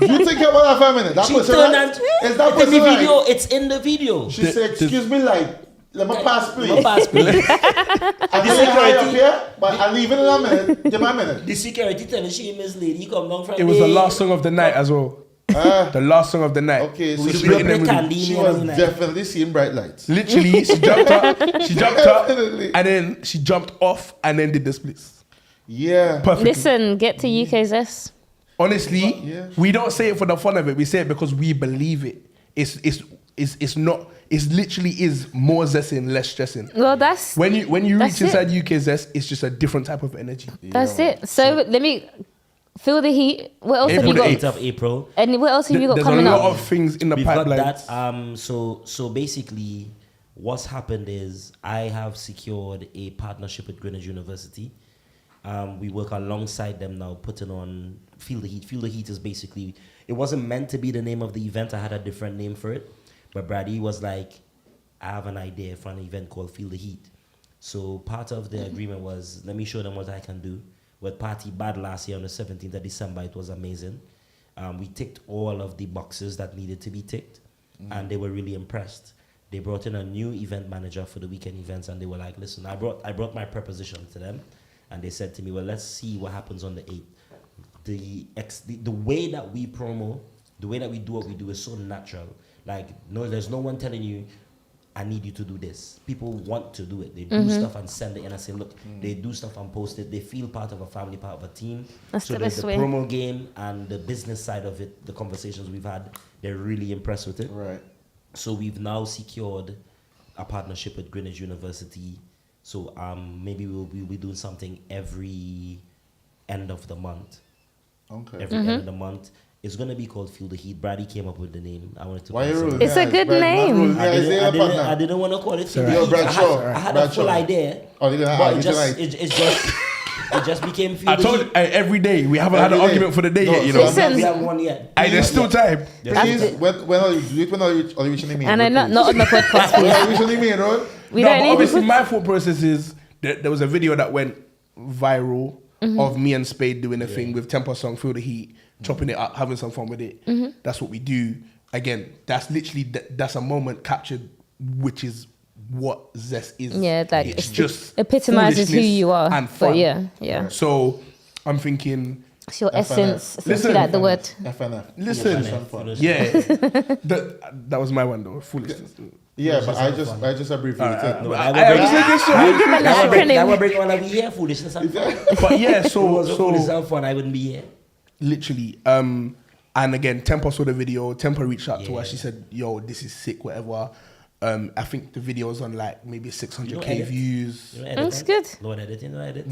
you think about that for a minute? That She person turn right? and Is that it's in person the video. right? It's in the video. She said, excuse me, light. Let me pass, please. My pass, please. I can say hi up here, but I'll leave it in a minute. Give me a minute. The security telling she Miss Lady come down from It was there. the last song of the night as well. The last song of the night. Okay, so We she, do Written in break movie. and she lean was and like- definitely seeing bright lights. Literally, she jumped up, Definitely. and then she jumped off, and then did the splits. Yeah. Perfectly. Listen, get to UK Zess. Honestly, Yeah. we don't say it for the fun of it. We say it because we believe it. It's not. It literally is more zesting, less stressing. Well, that's When you That's reach inside it. UK Zess, it's just a different type of energy. it. So let me feel the heat. What else April have you the got? 8th of April. And what else have you got There's a coming lot up? of things in the We've got pipeline. that. So basically, what's happened is I have secured a partnership with Greenwich University. We work alongside them now, putting on Feel the Heat. Feel the Heat is basically, it wasn't meant to be the name of the event. I had a different name for it. But Brady was like, I have an idea for an event called Feel the Heat. So part of the agreement was, let me show them what I can do. We had Party Bad last year on the 17th of December. It was amazing. We ticked all of the boxes that needed to be ticked. And they were really impressed. They brought in a new event manager for the weekend events, and they were like, listen, I brought my proposition to them. And they said to me, well, let's see what happens on the 8th. The way that we promo, the way that we do what we do is so natural. Like, no, there's no one telling you, I need you to do this. People want to do it. They do stuff and send it in and say, look, they do stuff and post it. They feel part of a family, part of a team. That's So the there's best the way. promo game and the business side of it, the conversations we've had, they're really impressed with it. Right. So we've now secured a partnership with Greenwich University. So maybe we'll be doing something every end of the month. Okay. Every end of the month. It's gonna be called Feel the Heat. Brady came up with the name. I wanted to. Why you consider rolling it. It's a your good eyes? name. Man, rolling your eyes, they a partner. I didn't want to call it Feel Yo, the Heat. Bradshaw, I had a Bradshaw. full idea. Oh, you didn't But have it it just, tonight. it just became Feel I the told Heat. you, every day we haven't had an Every day. argument for the day No, yet. You so know, Listen. We haven't won yet. and there's still time. Please, when are you do it? When are you reaching the main And road, I'm not please? on the podcast, When please. are you reaching the main road? We No, don't but need obviously to. my thought process is there was a video that went viral of me and Spade doing a thing with Tempo song Feel the Heat, chopping it up, having some fun with it. That's what we do. Again, that's literally that's a moment captured, which is what Zest is. Yeah, like it's it just epitomizes who foolishness you are. and But fun. yeah. So I'm thinking, It's your FNF. essence. Essentially Listen. like the word. FNF. Listen. Fun. yeah, that was my one though. Foolishness. Yeah, but I just abbreviated it. No, I I will was bring- making sure. You give them the acronym. That would bring all of you here, foolishness and fun. But yeah, If it so wasn't foolishness so and fun, I wouldn't be here. literally, and again, Tempo saw the video. Tempo reached out to her. Yeah. She said, "Yo, this is sick, whatever." I think the video's on like maybe 600k edit. views. You know, That's edit, good. Lord editing, no edit.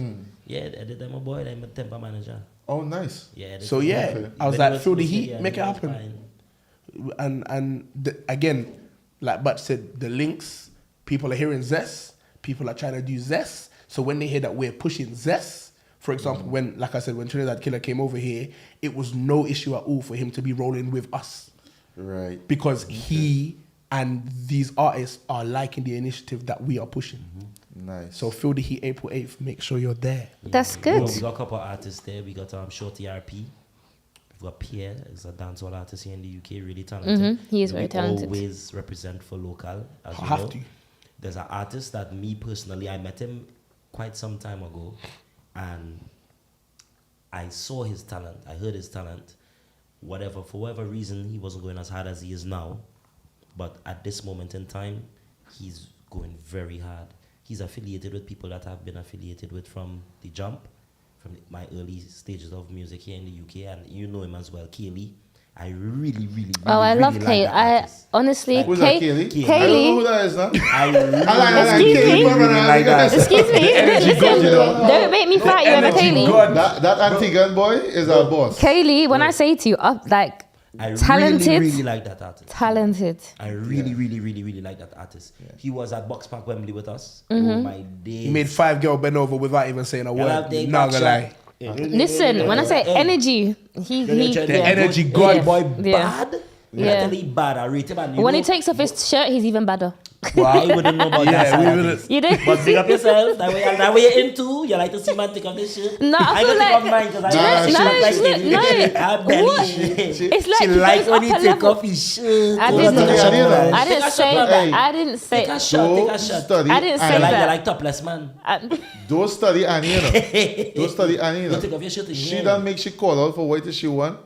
Yeah, edit. I'm a boy. I'm a temper manager. Oh, nice. Yeah. Edit. So yeah, Okay. I was But it like, "Feel the was- heat, yeah, make it was happen." fine. And again, like Batch said, the links, people are hearing Zest, people are trying to do Zest. So when they hear that we're pushing Zest, for example, when, like I said, when Trinidad Killer came over here, it was no issue at all for him to be rolling with us Right. because he and these artists are liking the initiative that we are pushing. Nice. So Feel the Heat April 8th, make sure you're there. That's We good. got a couple of artists there. We got Shorty RP. We've got Pierre, is a dancehall artist here in the UK, really talented. He is And very we talented. always represent for local, as you Have know. to. There's an artist that me personally, I met him quite some time ago, and I saw his talent. I heard his talent. For whatever reason, he wasn't going as hard as he is now. But at this moment in time, he's going very hard. He's affiliated with people that I've been affiliated with from the jump, from my early stages of music here in the UK, and you know him as well, Kaylee. I really, really, Oh, I really love like Kay. that I artist. honestly, Who's that, Kaylee? Kaylee. I don't know who Kaylee. that is now. I really, Excuse me? like that. Excuse me. Energy God, you know. Don't make me fight you over Energy Kaylee. God. That Antiguan boy is our boss. Kaylee, when I say to you, like I talented, really, really like that artist. talented. I really, really, really, really like that artist. He was at Box Park Wembley with us. Mm-hmm. Oh my days. He made 5 girls bend over without even saying a Girl, I'll word. take Not that gonna lie. shot. Listen, when I say energy, he The yeah. energy Hey, god. boy, Yeah. bad. Yeah. I tell you bad. I rate him. And you When know, he takes off his shirt, he's even badder. I wouldn't know about that. Yeah, side we of wouldn't. things. You do? But big up yourself. That way you're into. You like to see man take off this shit. No, I feel gonna like- take off mine because I No, like she- it. no. I belly What? shit. It's like She he likes goes when he up a take level. off his shirt. I Oh, didn't- take a shot, man. I Take didn't a say shot, that. man. I didn't say. Take a shot. Take a Don't shot. study. I didn't say You like, that. you like topless man. Don't study Annie, you know. Don't study Annie, you Don't take know. off your shirt. She done make she call out for what does she want.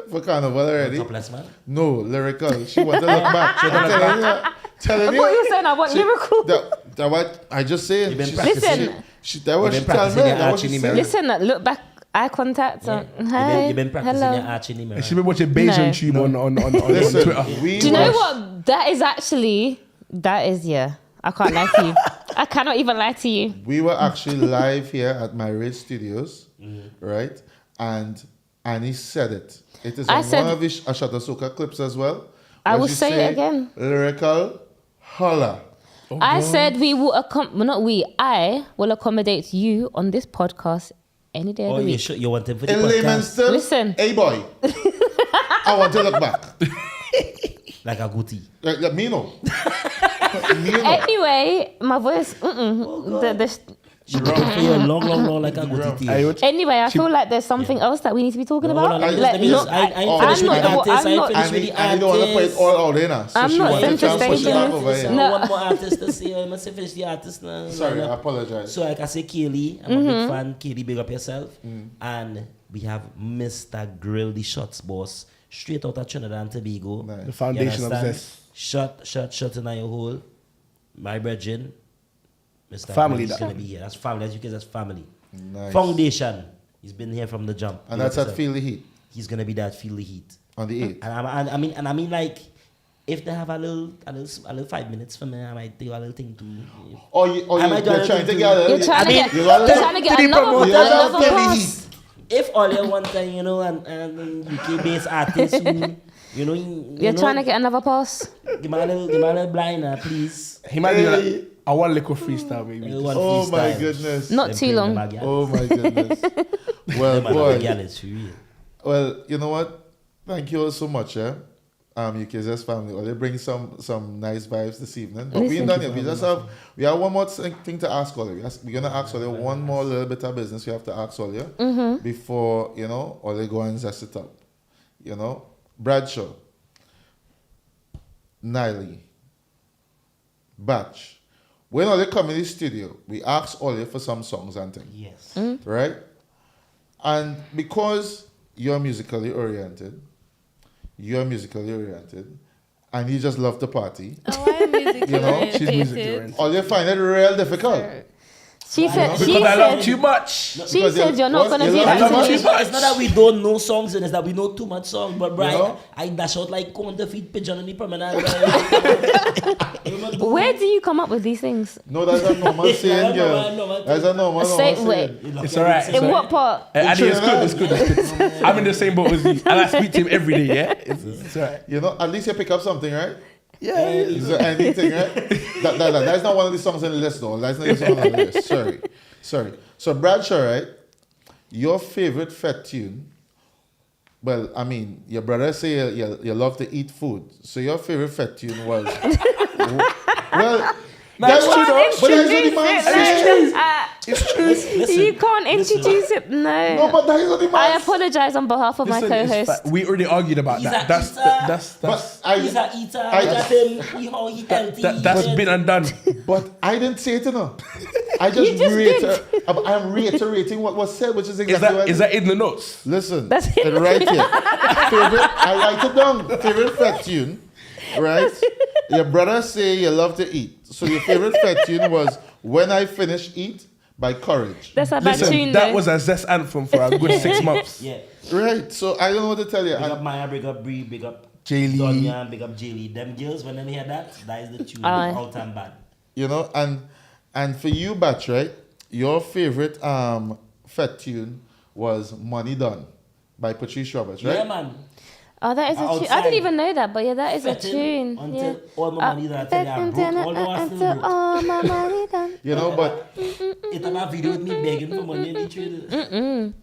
for Carnival already. Topless man. No, lyrical. She want to look back. She want to telling you. I thought you were saying I want lyrical. That what I just saying. You been She- practicing. that was You she been telling me. practicing your That was arch she in saying. Listen, look back, eye contact. Hi, You've been practicing hello. your arch in the mirror. She been watching Bayesian No. Tube on Listen, Twitter. we Do you know was- what? That is actually, I can't lie to you. I cannot even lie to you. We were actually live here at my Red Studios, right? And Annie said it. It is I on said- one of his Ashata Soca clips as well. I where will she say it again. Lyrical, holla. I said we will I will accommodate you on this podcast any day of Oh, the you week. sure you want him for the In layman's podcast? terms, Listen. hey boy, I want to look back. Like a goatee. Like, me no. Me no. Anyway, my voice. The She run for you long like a goatee. Anyway, I feel like there's something else that we need to be talking about. Let me Like, just, look, I I'm finished with not the the- artist. I'm I not- finished with the And you don't want to put it artist. all out there now. So I'm she not wanted to try and push it back over So here. No. one more artist to say. I must finish the artist now. Sorry, I apologize. So like I say, Kaylee, I'm a big fan. Kaylee, big up yourself. And we have Mr. Grill the Shots boss, straight out of Trinidad and Tobago. Nice. The foundation You of understand? Zess. Shot in your hole. My brethren, Mr. Family Grill is that. gonna be here. That's family. As you can, that's family. Nice. Foundation. He's been here from the jump. And Big that's up at yourself. Feel the Heat He's gonna be that feel the heat. on the 8th. And I mean like, if they have a little 5 minutes for me, I might do a little thing too. Or I might do a you're little trying to thing get You're trying to get, you you're gotta let- trying to get to the another promoter, another Feel the pass. If all you want, you know, and UK based artists who, you know, You're trying to get another pass. give me a little blinder, please. He might do like a one little freestyle maybe. One Oh my freestyle. goodness. Not Them too play long. them again. Oh my goodness. Well, Them are the boy. gallons for real. Well, you know what? Thank you all so much, UK Zess family. Well, they bring some nice vibes this evening. But we Listen. ain't done yet. We have one more thing to ask all of you. We're gonna ask all you one more little bit of business we have to ask all you before, you know, all they go and zest it up. You know? Bradshaw, Nie, Batch. When all they come in the studio, we ask all you for some songs and things. Yes. Right? And because you're musically oriented, and you just love to party, Oh, I am music You know, she's oriented. music oriented. or you find it real difficult. She said. Because I love too much. She Because said you're not what? gonna You do love that too much? to me. It's not that we don't know songs, and it's that we know too much songs. But right, You know? I dash out like counterfeit pigeon in the promenade. Where do you come up with these things? No, that's a normal saying, girl. normal That's a normal Say- saying. wait. It's alright. In what part? It's good. I'm in the same boat as you. And I speak to him every day, yeah? It's alright. You know, at least you pick up something, right? Yeah. Is there anything, right? That's not one of the songs on the list, though. That's not the song on the list. Sorry. So, Bradshaw, right? Your favorite fete tune. Well, I mean, your brother say you love to eat food. So your favorite fete tune was well. That's true, though. But that's what the man said. It's true. You can't introduce it. No. No, but that is what the I man said. apologize on behalf of my Listen, it's co-host. fact. We already argued about He's that. a That's eater. But He's a eater. I- Got him. He healthy. that's been and done. But I didn't say it, you know. I just, You just I'm reiterating what was said, which is exactly what Is that in the notes? Listen, That's it. right here. Favorite, I write it down. Favorite fete tune, right? Your brother say you love to eat. So your favorite fete tune was When I Finish Eat by Courage. That's a bad Listen, tune. that though. was a Zess anthem for a good 6 months. Yeah. Right. So I don't know what to tell you. Big up And Maya, big up Bree, big up Jaylee. Donya, big up Jaylee. Them girls, when they hear that is the tune. Aye. Out and bad. you know, and for you, Batch, right? Your favorite fete tune was Money Done by Patrice Roberts, right? Yeah, man. Oh, that is a tune. I Outside. didn't even know that, but yeah, that is a Fetting tune. until Yeah. all my money that I tell you I broke. Although I still broke. all my money done. You know, but It had a video with me begging for money in the trade.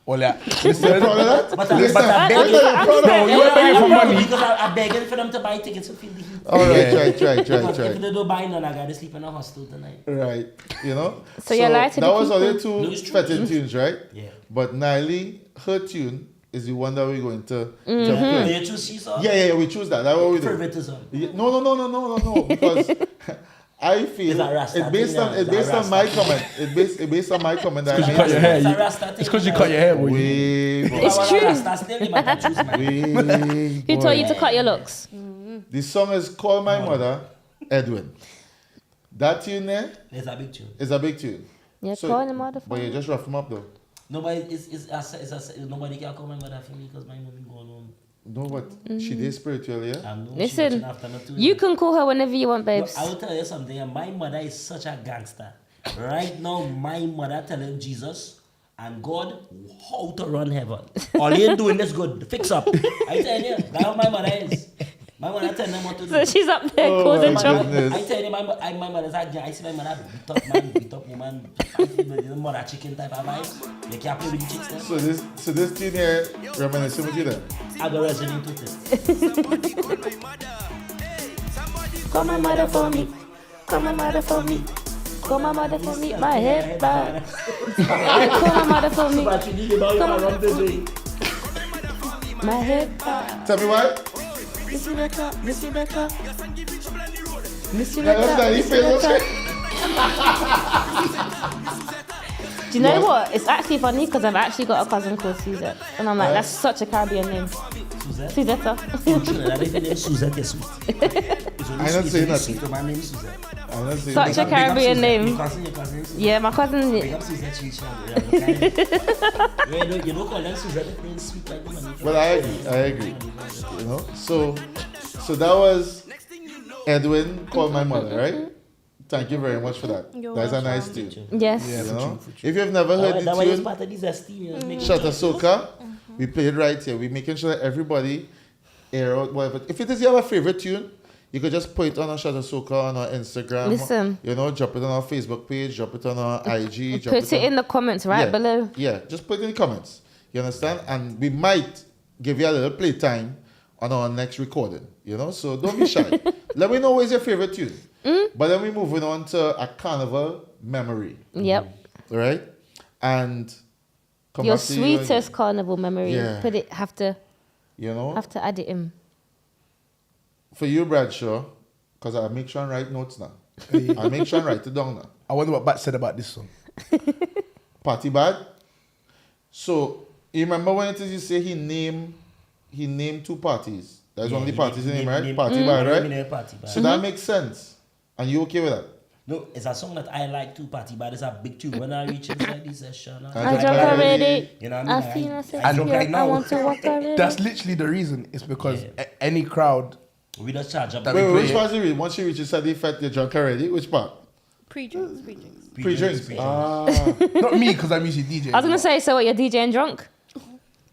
All that. you're Listen, proud of that? But Listen, I'm you're begging. proud of that? No, you were begging for money. Because I'm begging for them to buy tickets to feel the heat. All right, Yeah. right. Because if they don't buy none, I gotta sleep in a hostel tonight. Right, you know. So you lie to that the was all your people. two No, it's true. fetid tunes, right? Yeah. But Nie, her tune is the one that we're going to Mm-hmm. play. You choose she saw? Yeah, we choose that. That's what we do. Favoritism. Yeah, no. Because I feel It's a Rasta it's based thing, on yeah. it's based It's a on my Rasta comment. It's based on my comment that Because you I cut your hair. It's a You, Rasta thing, it's because you man. cut your hair. Boy. Way, boy. It's true. Rasta still, you might not choose, man. Way, Who boy. told you to cut your locks? The song is Call My Mother, Edwin. That tune there It's a big tune. is a big tune. Yeah, So- call him But you motherfucker. just rough him up though. Nobody, nobody can come and mother for me because my mom is going on. No, what? She did spiritual, yeah? I know she Listen, watching after me too. you can call her whenever you want, Look, babes. I will tell you something. My mother is such a gangster. Right now, my mother telling Jesus and God how to run heaven. All you're doing is good. Fix up. I tell you, that's how my mother is. My mother telling them what to do. So she's up there Oh causing my trouble. goodness. I tell you, my mother's like, I see my mother beat up man, beat up woman, the mother chicken type of vibes. You can't play with the chicks then. So this tune here reminiscing with you then. I go resonate with it. Call my mother for me. Call my mother for me. Call my mother for me. My head back. Call my mother for me. But you need about Come on. run the day. My head back. Tell me why? Miss Rebecca. Miss Rebecca. Miss Now, that's Rebecca. that. He Miss feels Rebecca. Do you know what? It's actually funny because I've actually got a cousin called Suzette. And I'm like, that's such a Caribbean name. Suzette? Suzetta. Trinidad, if your name Suzette, you're sweet. I don't say nothing. To my name Suzette. I'm not saying Such a that. Caribbean name. Your cousin Suzette. Yeah, my cousin. Big up Suzette, she's strong. You don't call them Suzette, it's named sweet like woman. Well, I agree. You know? So that was Edwin, Call My Mother, right? Thank you very much for that. You're That's a welcome. nice tune. Yes. You know? If you've never heard That was the tune, part of this esteem, you know, make Shut a Soca, we play it right here. We're making sure that everybody air out whatever. If it is your favorite tune, you could just put it on our Shut a Soca on our Instagram. Listen. You know, drop it on our Facebook page, drop it on our IG. Drop Put it in the comments right Yeah. below. Yeah, just put it in the comments. You understand? And we might give you a little playtime on our next recording. You know, so don't be shy. Let me know what's your favorite tune. But then we're moving on to a carnival memory. Yep. All right? And come Your back to you, sweetest carnival memory. Yeah. Put it. Have to you know, add it in. for you, Bradshaw, because I make sure I write notes now. I make sure I write it down now. I wonder what Bat said about this song. Party bad. So you remember when it is you say he named two parties. There's only parties in him, right? Party bad, right? Party bad. So that makes sense. And you okay with that? No, it's a song that I like too, Party Bad. It's a big tune. When I reach inside this session, I drunk already. You know what I mean? I feel myself. I drunk right I now. want to walk already. That's literally the reason. It's because Yeah. any crowd. We just charge up. That Wait, we which play part you read? Once you reach your study effect, you're drunk already. Which part? Pre-drinks. Pre-drinks. Ah. Not me, because I'm usually DJ. I was gonna say, so what? You're DJing drunk?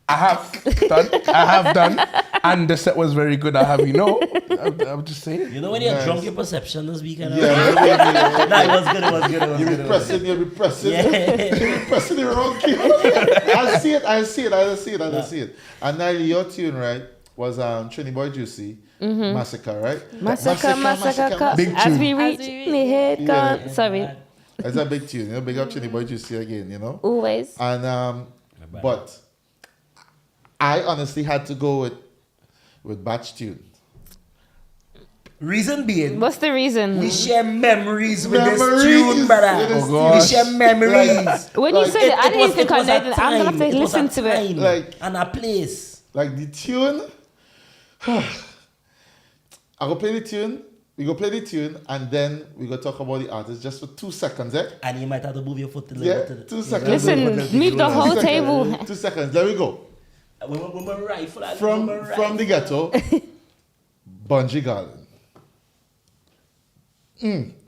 I have done, and the set was very good. I have, I'm just saying. You know when you're Nice. drunk, your perception is weak. And Yeah. Nah, it was good. It was good. It was You're good. repressing, you're repressing. Yeah. You're repressing the wrong key. I see it. And now your tune, right, was Trinity Boy Juicy, Massacre, right? Massacre. Big As tune. we reach, me head gone. Sorry. That's a big tune, you know, big up Trinity Boy Juicy again, you know? Always. And, but I honestly had to go with Batch tune. Reason being, What's the reason? we share memories with this Memories tune, brother. with this Oh, gosh. We share memories. Like- When you like, said it, I didn't think I was know a that. I'm gonna have to time. It was a listen to it. time Like- and a place. Like the tune, I go play the tune, we go play the tune, and then we go talk about the artist just for 2 seconds, eh? And you might have to move your foot a Yeah, little bit. 2 seconds. Listen, move the whole 2 seconds. table. 2 seconds, there we go. When we rifle, From the ghetto, Bungee Garden.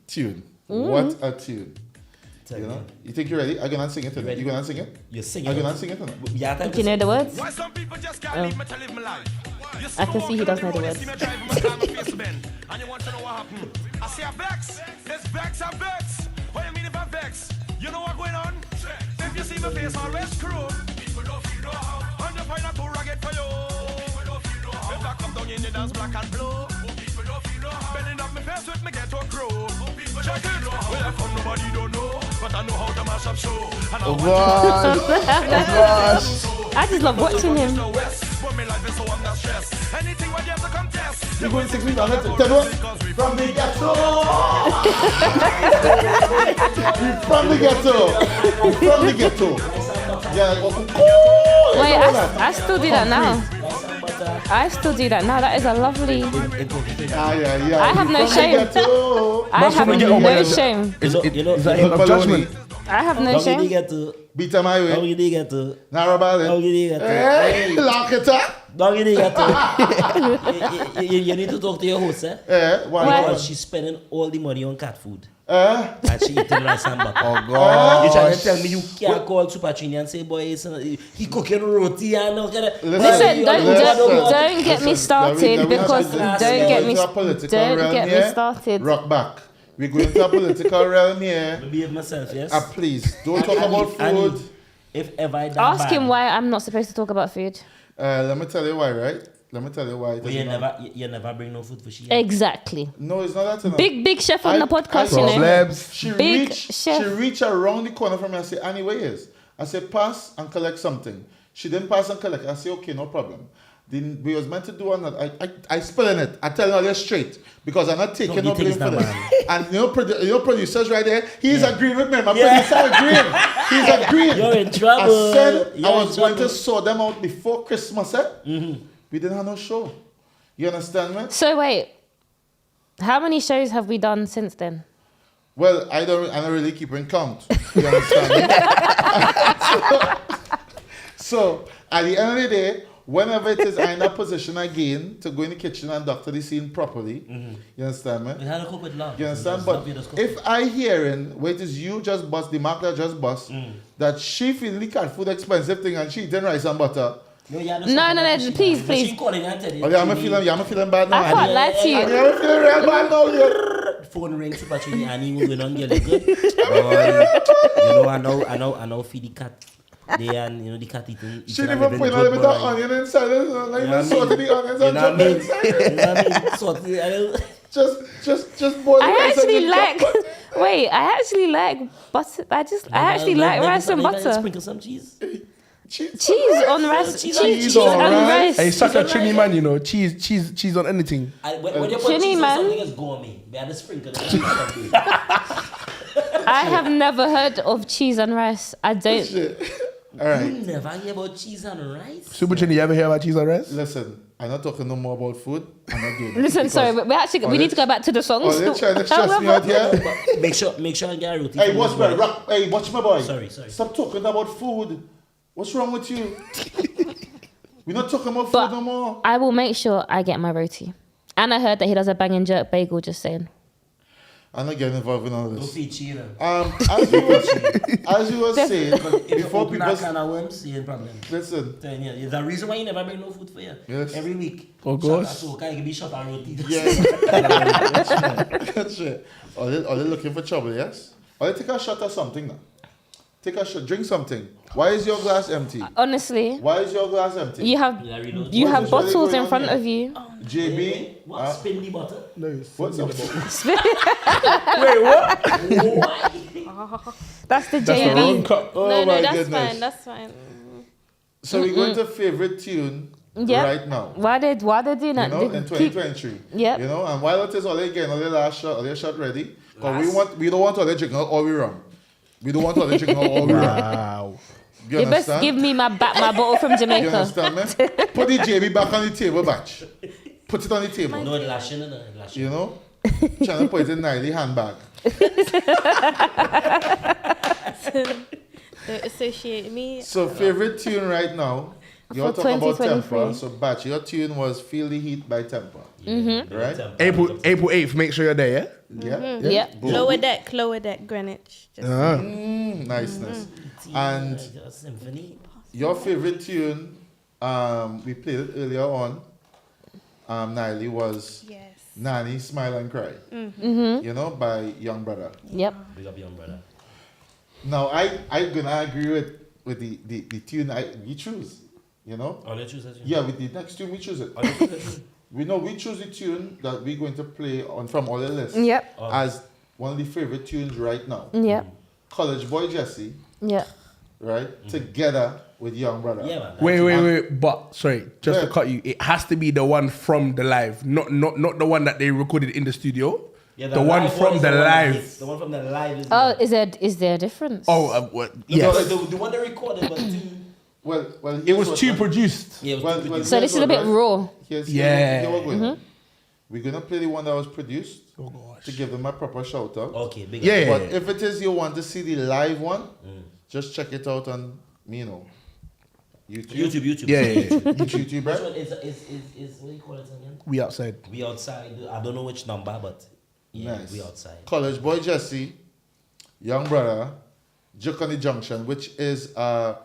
Tune. What a tune. You know? You think you're ready? I'm gonna sing it. You gonna sing it? You're singing. I'm gonna sing it. Yeah, Do you know the words? Why some people just can't leave me to live my life? I can see he doesn't know the words. You see me driving my car, my face bend, and you want to know what happened. I see a vex. It's vex and vex. What do you mean if I vex? You know what's going on? If you see my face always screw, people don't feel no how. And you find a too rugged for you. People don't feel no how. If I come down in the dance black and blue, people don't feel no how. Bending up my face with me ghetto crew. Check it. Well, I found nobody don't know, but I know how to mash up show. And I Oh want gosh. Oh gosh. I just love watching him. the West, but me life is so I'm not stressed. Anything what you have to contest, We're going 6 weeks. Tell me from the ghetto. From the ghetto. From the ghetto. Yeah. Wait, I still do that now. I still do that now. That is a lovely. Yeah. I have no shame. I have no shame. Is that hint of judgment? I have no shame. Beat them my way. Narrow ballad. Hey, lock it up. You need to talk to your host, eh? Why? Because she's spending all the money on cat food. Eh? And she eating rice and butter. Oh God! You trying to tell me you can't call Super Trini and say, boy, he cooking roti and all kind of... Listen, don't get me started because don't get me started. Rock back. We're going to a political realm here. Behave myself, yes? Please, don't talk about food. If ever I die Ask him why I'm not supposed to talk about food. Let me tell you why, right? Let me tell you why. But you never bring no food for she. Exactly. No, it's not that enough. Big chef on the podcast, you know. Celebs. She reached around the corner from me and said, Annie, where is? I said, pass and collect something. She didn't pass and collect. I said, okay, no problem. Then we was meant to do another. I spilling it. I tell you straight because I'm not taking no blame for this. And you know, producers right there, he's agreeing with me. My producer agreeing. He's agreeing. You're in trouble. I said I was going to sort them out before Christmas. We didn't have no show. You understand me? So wait, how many shows have we done since then? Well, I don't really keep in count. You understand me? So at the end of the day, whenever it is I'm in a position again to go in the kitchen and doctor the scene properly, you understand me? You had to cook with love. You understand? But if I hearing where it is you just bust, the mark that just bust, that she feel the cat food expensive thing and she eating rice and butter. No, please. She calling and telling you. Oh, yeah, I'm feeling bad now. I can't lie to you. I'm feeling real bad now. Phone rings, Super Trini, and he will go on get it good. I know feed the cat. They and the cat eating. She didn't even put a little bit of onion inside it. Like even salted the onions and jump inside it. Just boil the rice. I actually like butter. I actually like rice and butter. Sprinkle some cheese. Cheese on rice. Cheese on rice. Hey, such a Trini man, you know. Cheese on anything. When you put cheese on something, it's gourmet. They had to sprinkle it. I have never heard of cheese and rice. I don't. All right. You never hear about cheese and rice? Super Trini, you ever hear about cheese and rice? Listen, I'm not talking no more about food. I'm not doing it. Listen, sorry, we need to go back to the songs. Oh, they're trying to stress me out here. Make sure I get a roti. Hey, watch my boy. Sorry. Stop talking about food. What's wrong with you? We're not talking about food no more. I will make sure I get my roti. And I heard that he does a banging jerk bagel, just saying. I'm not getting involved in all Don't this. feed cheater. As you were saying, before people... Listen. There's a reason why you never bring no food for you. Yes. Every week. Oh, gosh. Soca, you can be shot and roti. Yeah. That's right. Are they looking for trouble, yes? Or they take a shot or something now? Take a shot, drink something. Why is your glass empty? Honestly. Why is your glass empty? You have bottles in front of you. JB? What? Spin the butter? No, What's up? Wait, what? That's the That's the JB. wrong cup. Oh No, my that's goodness. fine. That's fine. So we're going to favorite tune right now. Why they doing that? You know, in 2023. Yep. You know, and while it is all getting all the last shot, all the shot ready, because we don't want all the drinking all we run. We don't want all the drinking all we run. Wow. You best give me my bottle from You Jamaica. understand me? Put the JB back on the table, batch. Put it on the table. No, lashing. You know? Trying to put it in the handbag. Don't associate me. So favorite tune right now, you're For talking about 2023. Temper. So batch, your tune was Feel the Heat by Temper. Right? April 8th, make sure you're there, Yeah? Yeah. Boom. Lower deck, Greenwich. Just yeah? Niceness. And Symphony. your favorite tune, we played it earlier on, Niley, was yes. Nanny Smile and Cry. You know, by Young Brother. Yep. Big up young brother. Now I'm gonna agree with the tune we choose. You know? Oh, let's choose that tune. Yeah, with the next tune we choose it. Oh, let's choose that tune. We choose the tune that we're going to play on from all the lists Yep. as one of the favorite tunes right now. Yep. College Boy Jesse, Yep. right? Together with Young Brother. Yeah, man. Wait. But sorry, just to Yeah. cut you, it has to be the one from the live, not the one that they recorded in the studio. Yeah, the one from the live. The one from the live is. Oh, is there a difference? Oh, yes. The one they recorded was too. Well, It was too produced. Yeah, it was Well, too well, produced. So this is a bit raw. Yeah. We're gonna play the one that was produced Oh gosh. to give them a proper shout out. Okay, big Yeah. But if it is you want to see the live one, just check it out on YouTube. YouTube. Yeah. YouTube, Which right? one is what do you call it again? We outside. We outside. I don't know which number, but yeah, Nice. we outside. College Boy Jesse, Young Brother, Joke on the Junction, which is a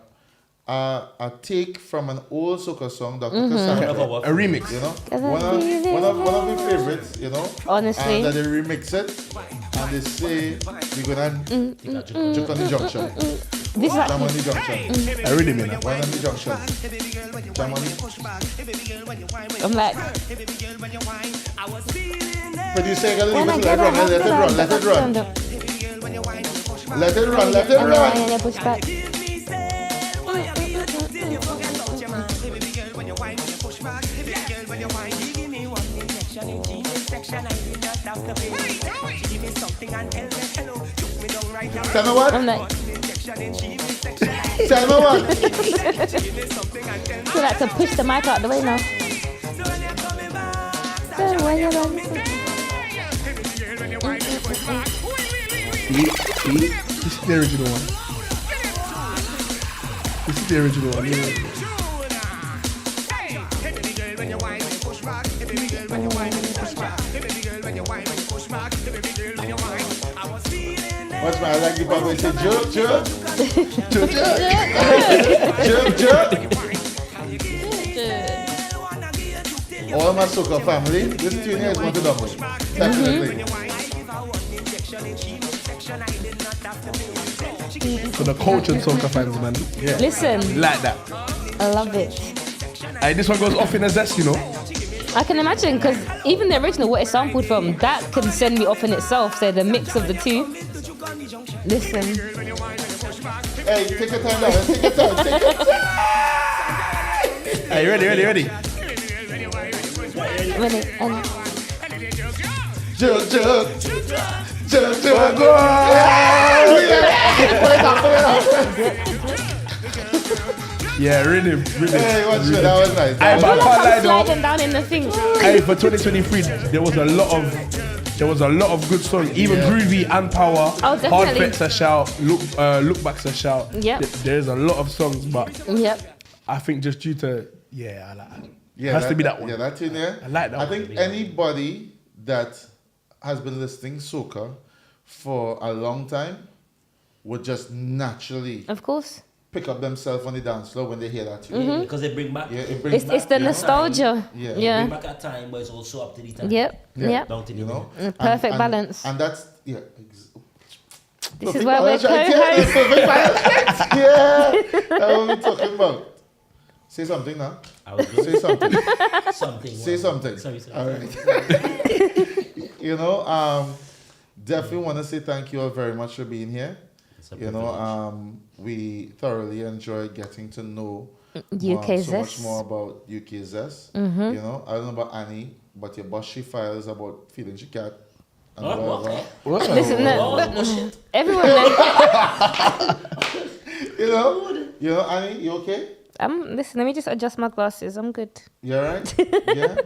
take from an old soca song, Dr. Cassandra. A remix. You know, one of my favorites. You know, Honestly. and that they remix it, and they say we're gonna Joke on the Junction, This is Jam on actually the Junction, I really mean that. Wine on the Junction, Jam on the. I'm like, Producer, you gotta leave when I it, get let it run, let it run, let it run, let it run. And then push back. Tell me what? I'm like, Tell me what? so like to push the mic out the way now. So when you're done, See? This is the original one. This is the original one. Yeah. Watch my, I like the part where it say jerk, jerk, jerk, jerk. All my soca family, this tune here is going to double. Definitely. For the culture and soca fans, man. Yeah. listen, Like that. I love it. Hey, this one goes off in a zest, you know. I can imagine because even the original, what it's sampled from, that can send me off in itself. So the mix of the two. Listen, Hey, take your time, darling. Take your time. Take your time. Hey, ready? really, Jerk, jerk. Jerk, jerk. Yeah, rhythm. Hey, watch it. That was nice. Hey, but I I'm can't lie though. sliding down in the thing. Hey, for 2023, there was a lot of good songs. Even Groovy and Power. Oh, definitely. Hard Fet's a shout. Look Back's a shout. Yep. There's a lot of songs, but Yep. I think just due to I like it. Yeah, has to be that one. Yeah, that tune there. I like that I one. think anybody that has been listening soca for a long time would just naturally Of course. pick up themselves on the dance floor when they hear that tune. Because they bring back. Yeah, it brings It's the back, nostalgia. Yeah. Bring Yeah. back at time, but it's also up to the time. Yep. Yeah. Yep. Down to the you know, Perfect balance. And that's This is why we're balance right there. co-hosts. Perfect balance. Yeah, that's what we're talking about. Say something now. I was going Say something. something. Say something. Sorry. All right. You know, definitely want to say thank you all very much for being here. It's a You know, we thoroughly enjoy getting to know UK so much Zess. more about UK Zess. You know, I don't know about Annie, but your boss she files about feeling she cat and whatever. Listen, Oh, everyone knows. You know, Annie, you okay? Listen, let me just adjust my glasses. I'm good. You alright? Yeah.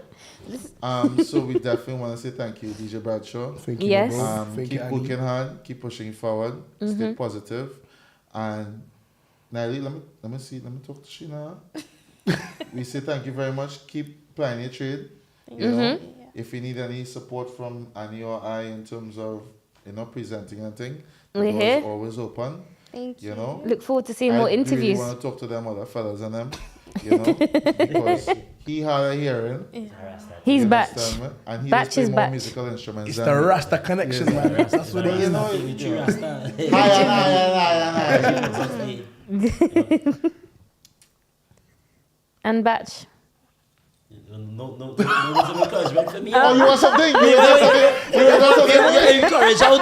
So we definitely want to say thank you, DJ Bradshaw. Thank you, Yes. bro. Thank Keep you, Annie. working hard, keep pushing forward, stay positive, and Nelly, let me talk to Sheena. We say thank you very much. Keep plying your trade. You know, if you need any support from Annie or I in terms of presenting anything, the We're door here. is always open. Thank you. You know, Look forward to seeing more I interviews. really want to talk to them other fellas and them. You know, because he had a hearing. He's you batch. understand me? And he Batch does play is more batch. musical instruments. It's than the me. Rasta connection, Yeah. man. That's what it You is. know, Rasta. And batch. No encouragement for me. Oh, you want something? You want something? You want something? You encourage out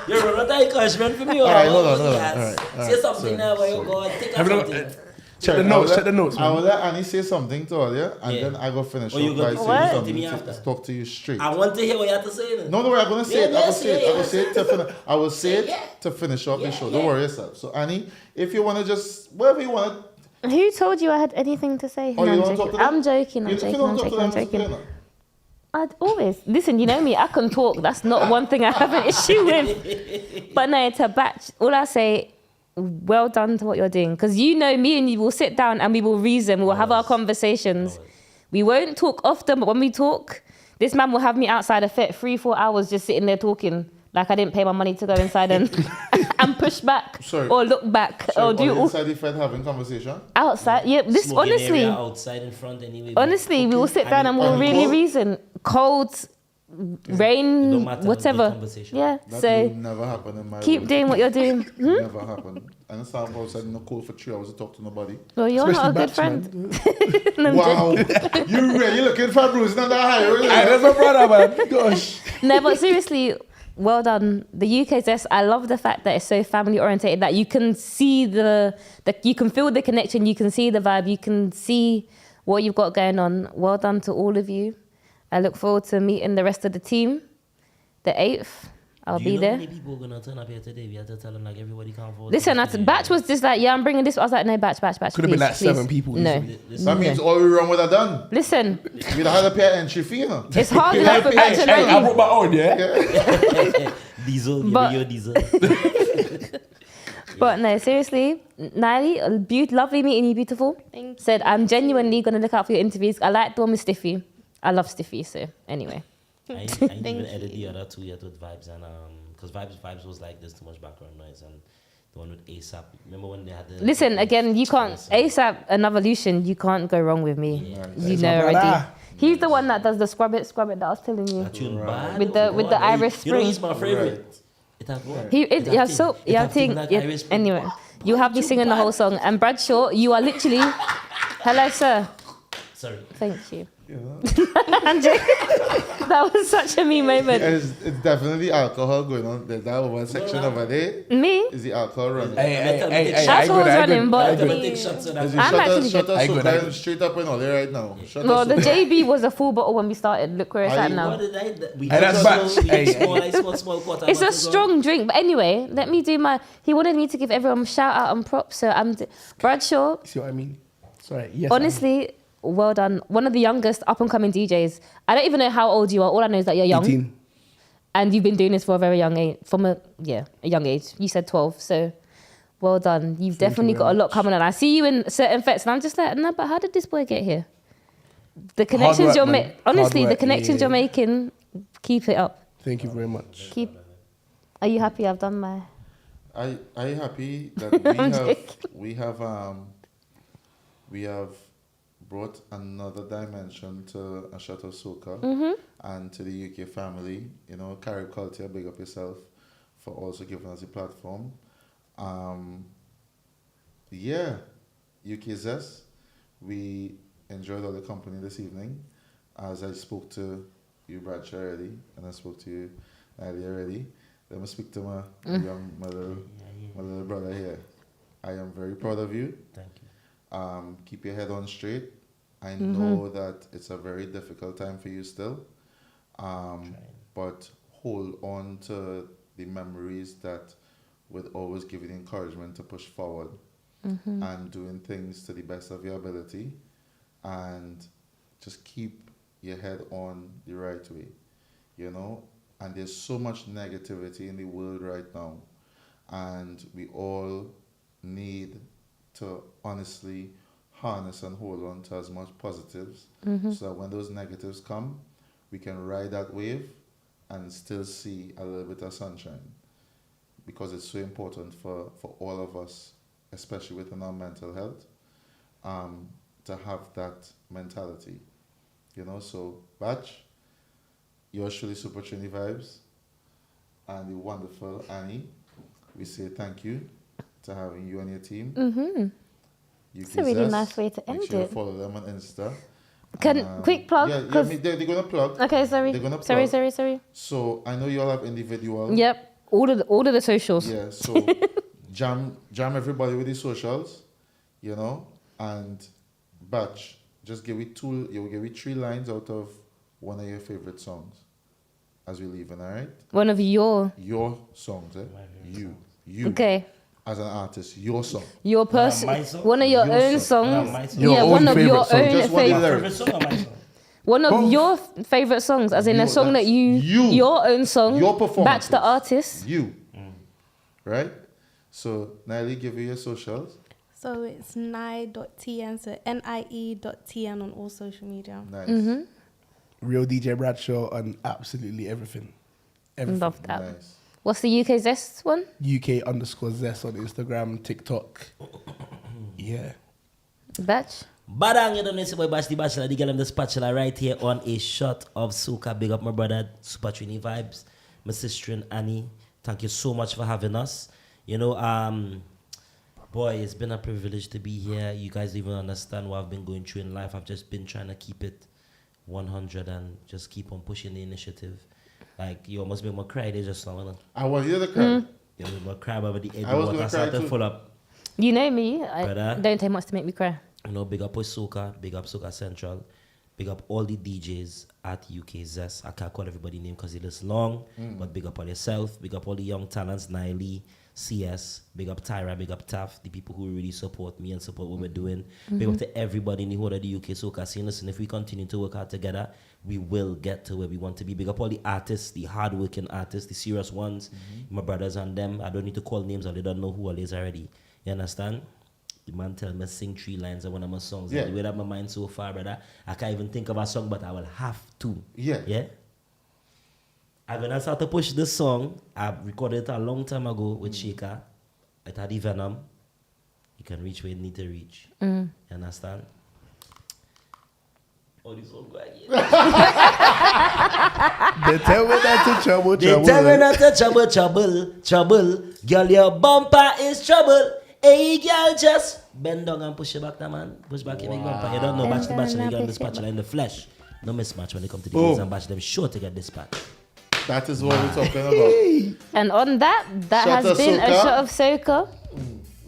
me. You're not encouragement for me. All right, hold on. Yes. All right. Say something now where you go. Take out something. Check the notes. I will let Annie say something to all you, and then I go finish Oh, you up go by to saying say something to me to after. talk to you straight. I want to hear what you have to say. Then. No, I'm going to say it. I will say it. I will yeah. say it to finish. I will say it to finish off the show. Don't worry yourself. So Annie, if you want to just whatever you want. Who told you I had anything to say? Oh, No, you I'm don't talk joking. to them? I'm joking. If you don't talk to them, I'm it's okay, joking. no? I'd always listen. You know me. I can talk. That's not one thing I have an issue with. But no, to Batch, all I say, well done to what you're doing, because you know me and you will sit down and we will reason. We will have our conversations. We won't talk often, but when we talk, this man will have me outside a fit 3-4 hours just sitting there talking like I didn't pay my money to go inside and and push back or look back or do all inside the Fed having conversation. outside. Yeah, this Smoking honestly. area outside in front anyway. Honestly, we will sit down and we'll really cold? reason. Cold, rain, It don't matter, whatever. good conversation. Yeah. That So will never happen in my keep world. doing what you're doing. Never happen. And it's all outside in the cold for 3 hours to talk to nobody. Well, you're not a Especially good Batch, friend. man. Wow. You really looking for Bruce, not that high, really? Hey, that's my brother, man. Gosh. No, but seriously, well done. The UK Zess, I love the fact that it's so family orientated, that you can see you can feel the connection, you can see the vibe, you can see what you've got going on. Well done to all of you. I look forward to meeting the rest of the team. The 8th, I'll be How there. many people are gonna turn up here today? We have to tell them like everybody can't afford. Listen, Batch was just like, yeah, I'm bringing this. I was like, no, Batch. Could have please, been like please. 7 people. No. That means all we wrong would have done. Listen, We'd have had to pay entry fee, you know. it's hard enough for Batch Hey, I already. brought my own, yeah? diesel. Give But- me your diesel. But no, seriously, Niley, lovely meeting you, beautiful. Thank you. Said, I'm genuinely going to look out for your interviews. I like the one with Stiffy. I love Stiffy, so anyway. I ain't even edit the other 2 yet with Vibes and because Vibes was like there's too much background noise, and the one with ASAP. Remember when they had the Listen, again, you can't, ASAP and Evolution, you can't go wrong with me. Yeah. You know already. He's the one that does the scrub it that I was telling you. That tune bad. With the Irish You know, Spring. it's my favorite. It have what? Anyway, you have me singing the whole song. And Bradshaw, you are literally, hello, sir. Sorry. Thank you. Andrew, that was such a me moment. It's definitely alcohol going on. There's that one section over there. Me? Is the alcohol running? Hey, Alcohol's running, but Is it I'm actually shut good. us I good, I good. straight up and all there right now. Shut Well, us the up. JB was a full bottle when we started. Look where it's at What now. We Hey, that's Batch. Hey. small quarter. It's a strong drink. But anyway, let me do my... He wanted me to give everyone a shout out and props. So Bradshaw, See what I mean? Sorry. Yes. honestly, well done. One of the youngest up and coming DJs. I don't even know how old you are. All I know is that you're young. 18. And you've been doing this for a very young age. A young age. You said 12. So well done. You've definitely got a lot coming on. I see you in certain fets and I'm just like, no, but how did this boy get here? The connections work, you're man. making, honestly, Hard the work, connections yeah. you're making, keep it up. Thank you very much. Are you happy I've done my... Are you happy that we have brought another dimension to a shot of Soca and to the UK family? You know, Carrie Culture, big up yourself for also giving us a platform. UK Zess, we enjoyed all the company this evening. As I spoke to you, Bradshaw, already, and I spoke to you, Nadia, already. Let me speak to my little brother here. I am very proud of you. Thank you. Keep your head on straight. I know that it's a very difficult time for you still. But hold on to the memories that would always give you the encouragement to push forward and doing things to the best of your ability, and just keep your head on the right way, you know. And there's so much negativity in the world right now, and we all need to honestly harness and hold on to as much positives so that when those negatives come, we can ride that wave and still see a little bit of sunshine, because it's so important for all of us, especially within our mental health, to have that mentality, you know. So Batch, yours truly Super Trini Vibes, and the wonderful Annie, we say thank you to having you on your team. It's a really nice way to end Make sure you it. follow them on Insta. Quick plug. Yeah, 'cause- they're gonna plug. okay, sorry. They're gonna plug. Sorry. So I know you all have individual. Yep. All of the socials. Yeah. So jam everybody with the socials, you know, and Batch. Just give it you will give it 3 lines out of one of your favorite songs as we leave, all right? One of your. Your songs, eh? You. Okay. As an artist, your song. Your person. my song? One of your Your own song. songs. my song. Your Yeah, own one of favourite your song. own Just one favorite. lyric. Favorite song or my song? One of your favorite songs, as in a song that your own song. Your performance. Batch the artist. You. Right? So, Niley, give you your socials. So it's nie.tn, so nie.tn on all social media. Nice. Real DJ Bradshaw on absolutely everything. Love that. Nice. What's the UK Zess one? UK_Zess on Instagram, TikTok. Yeah. Batch. Badang, you don't know, it's your boy Bash the Bachelor, the girl and the spatula right here on a shot of Soca. Big up my brother, Super Trini Vibes, my sister and Annie. Thank you so much for having us. You know, boy, it's been a privilege to be here. You guys even understand what I've been going through in life. I've just been trying to keep it 100 and just keep on pushing the initiative. Like, you almost made me cry there just now. I want you to cry. You made me cry over the edge I of was water. gonna I started cry too. full up. You know me. Brother. Don't take much to make me cry. You know, big up with Soca, big up Soca Central, big up all the DJs at UK Zess. I can't call everybody name because it is long, but big up all yourself, big up all the young talents, Niley, CS, big up Tyra, big up Taff, the people who really support me and support what we're doing. Big up to everybody in the whole of the UK Soca scene. Listen, if we continue to work hard together, we will get to where we want to be. Big up all the artists, the hardworking artists, the serious ones, my brothers and them. I don't need to call names or they don't know who all is already. You understand? The man tell me sing 3 lines of one of my songs. Yeah. And the way that my mind so far, brother, I can't even think of a song, but I will have to. Yeah. Yeah? And when I started to push this song, I recorded it a long time ago with Shaker. It had the Venom. You can reach where you need to reach. You understand? Oh, this song go again. They tell me not to trouble. They tell me not to trouble. Girl, your bumper is trouble. Hey, girl, just bend down and push it back, the man. Push back your big bumper. You don't know, batch the bachelor, you got the spatula in the flesh. No mismatch when they come to the games and batch them sure to get dispatch. That is what we're talking about. And on that Shot has of been a Soca. shot of Soca.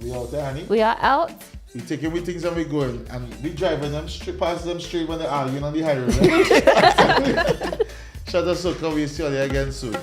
We out there, honey. We are out. We taking with things and we going. And we driving them past them straight when they're arguing on the highway. Right? Shut us, Soca. We'll see you again soon.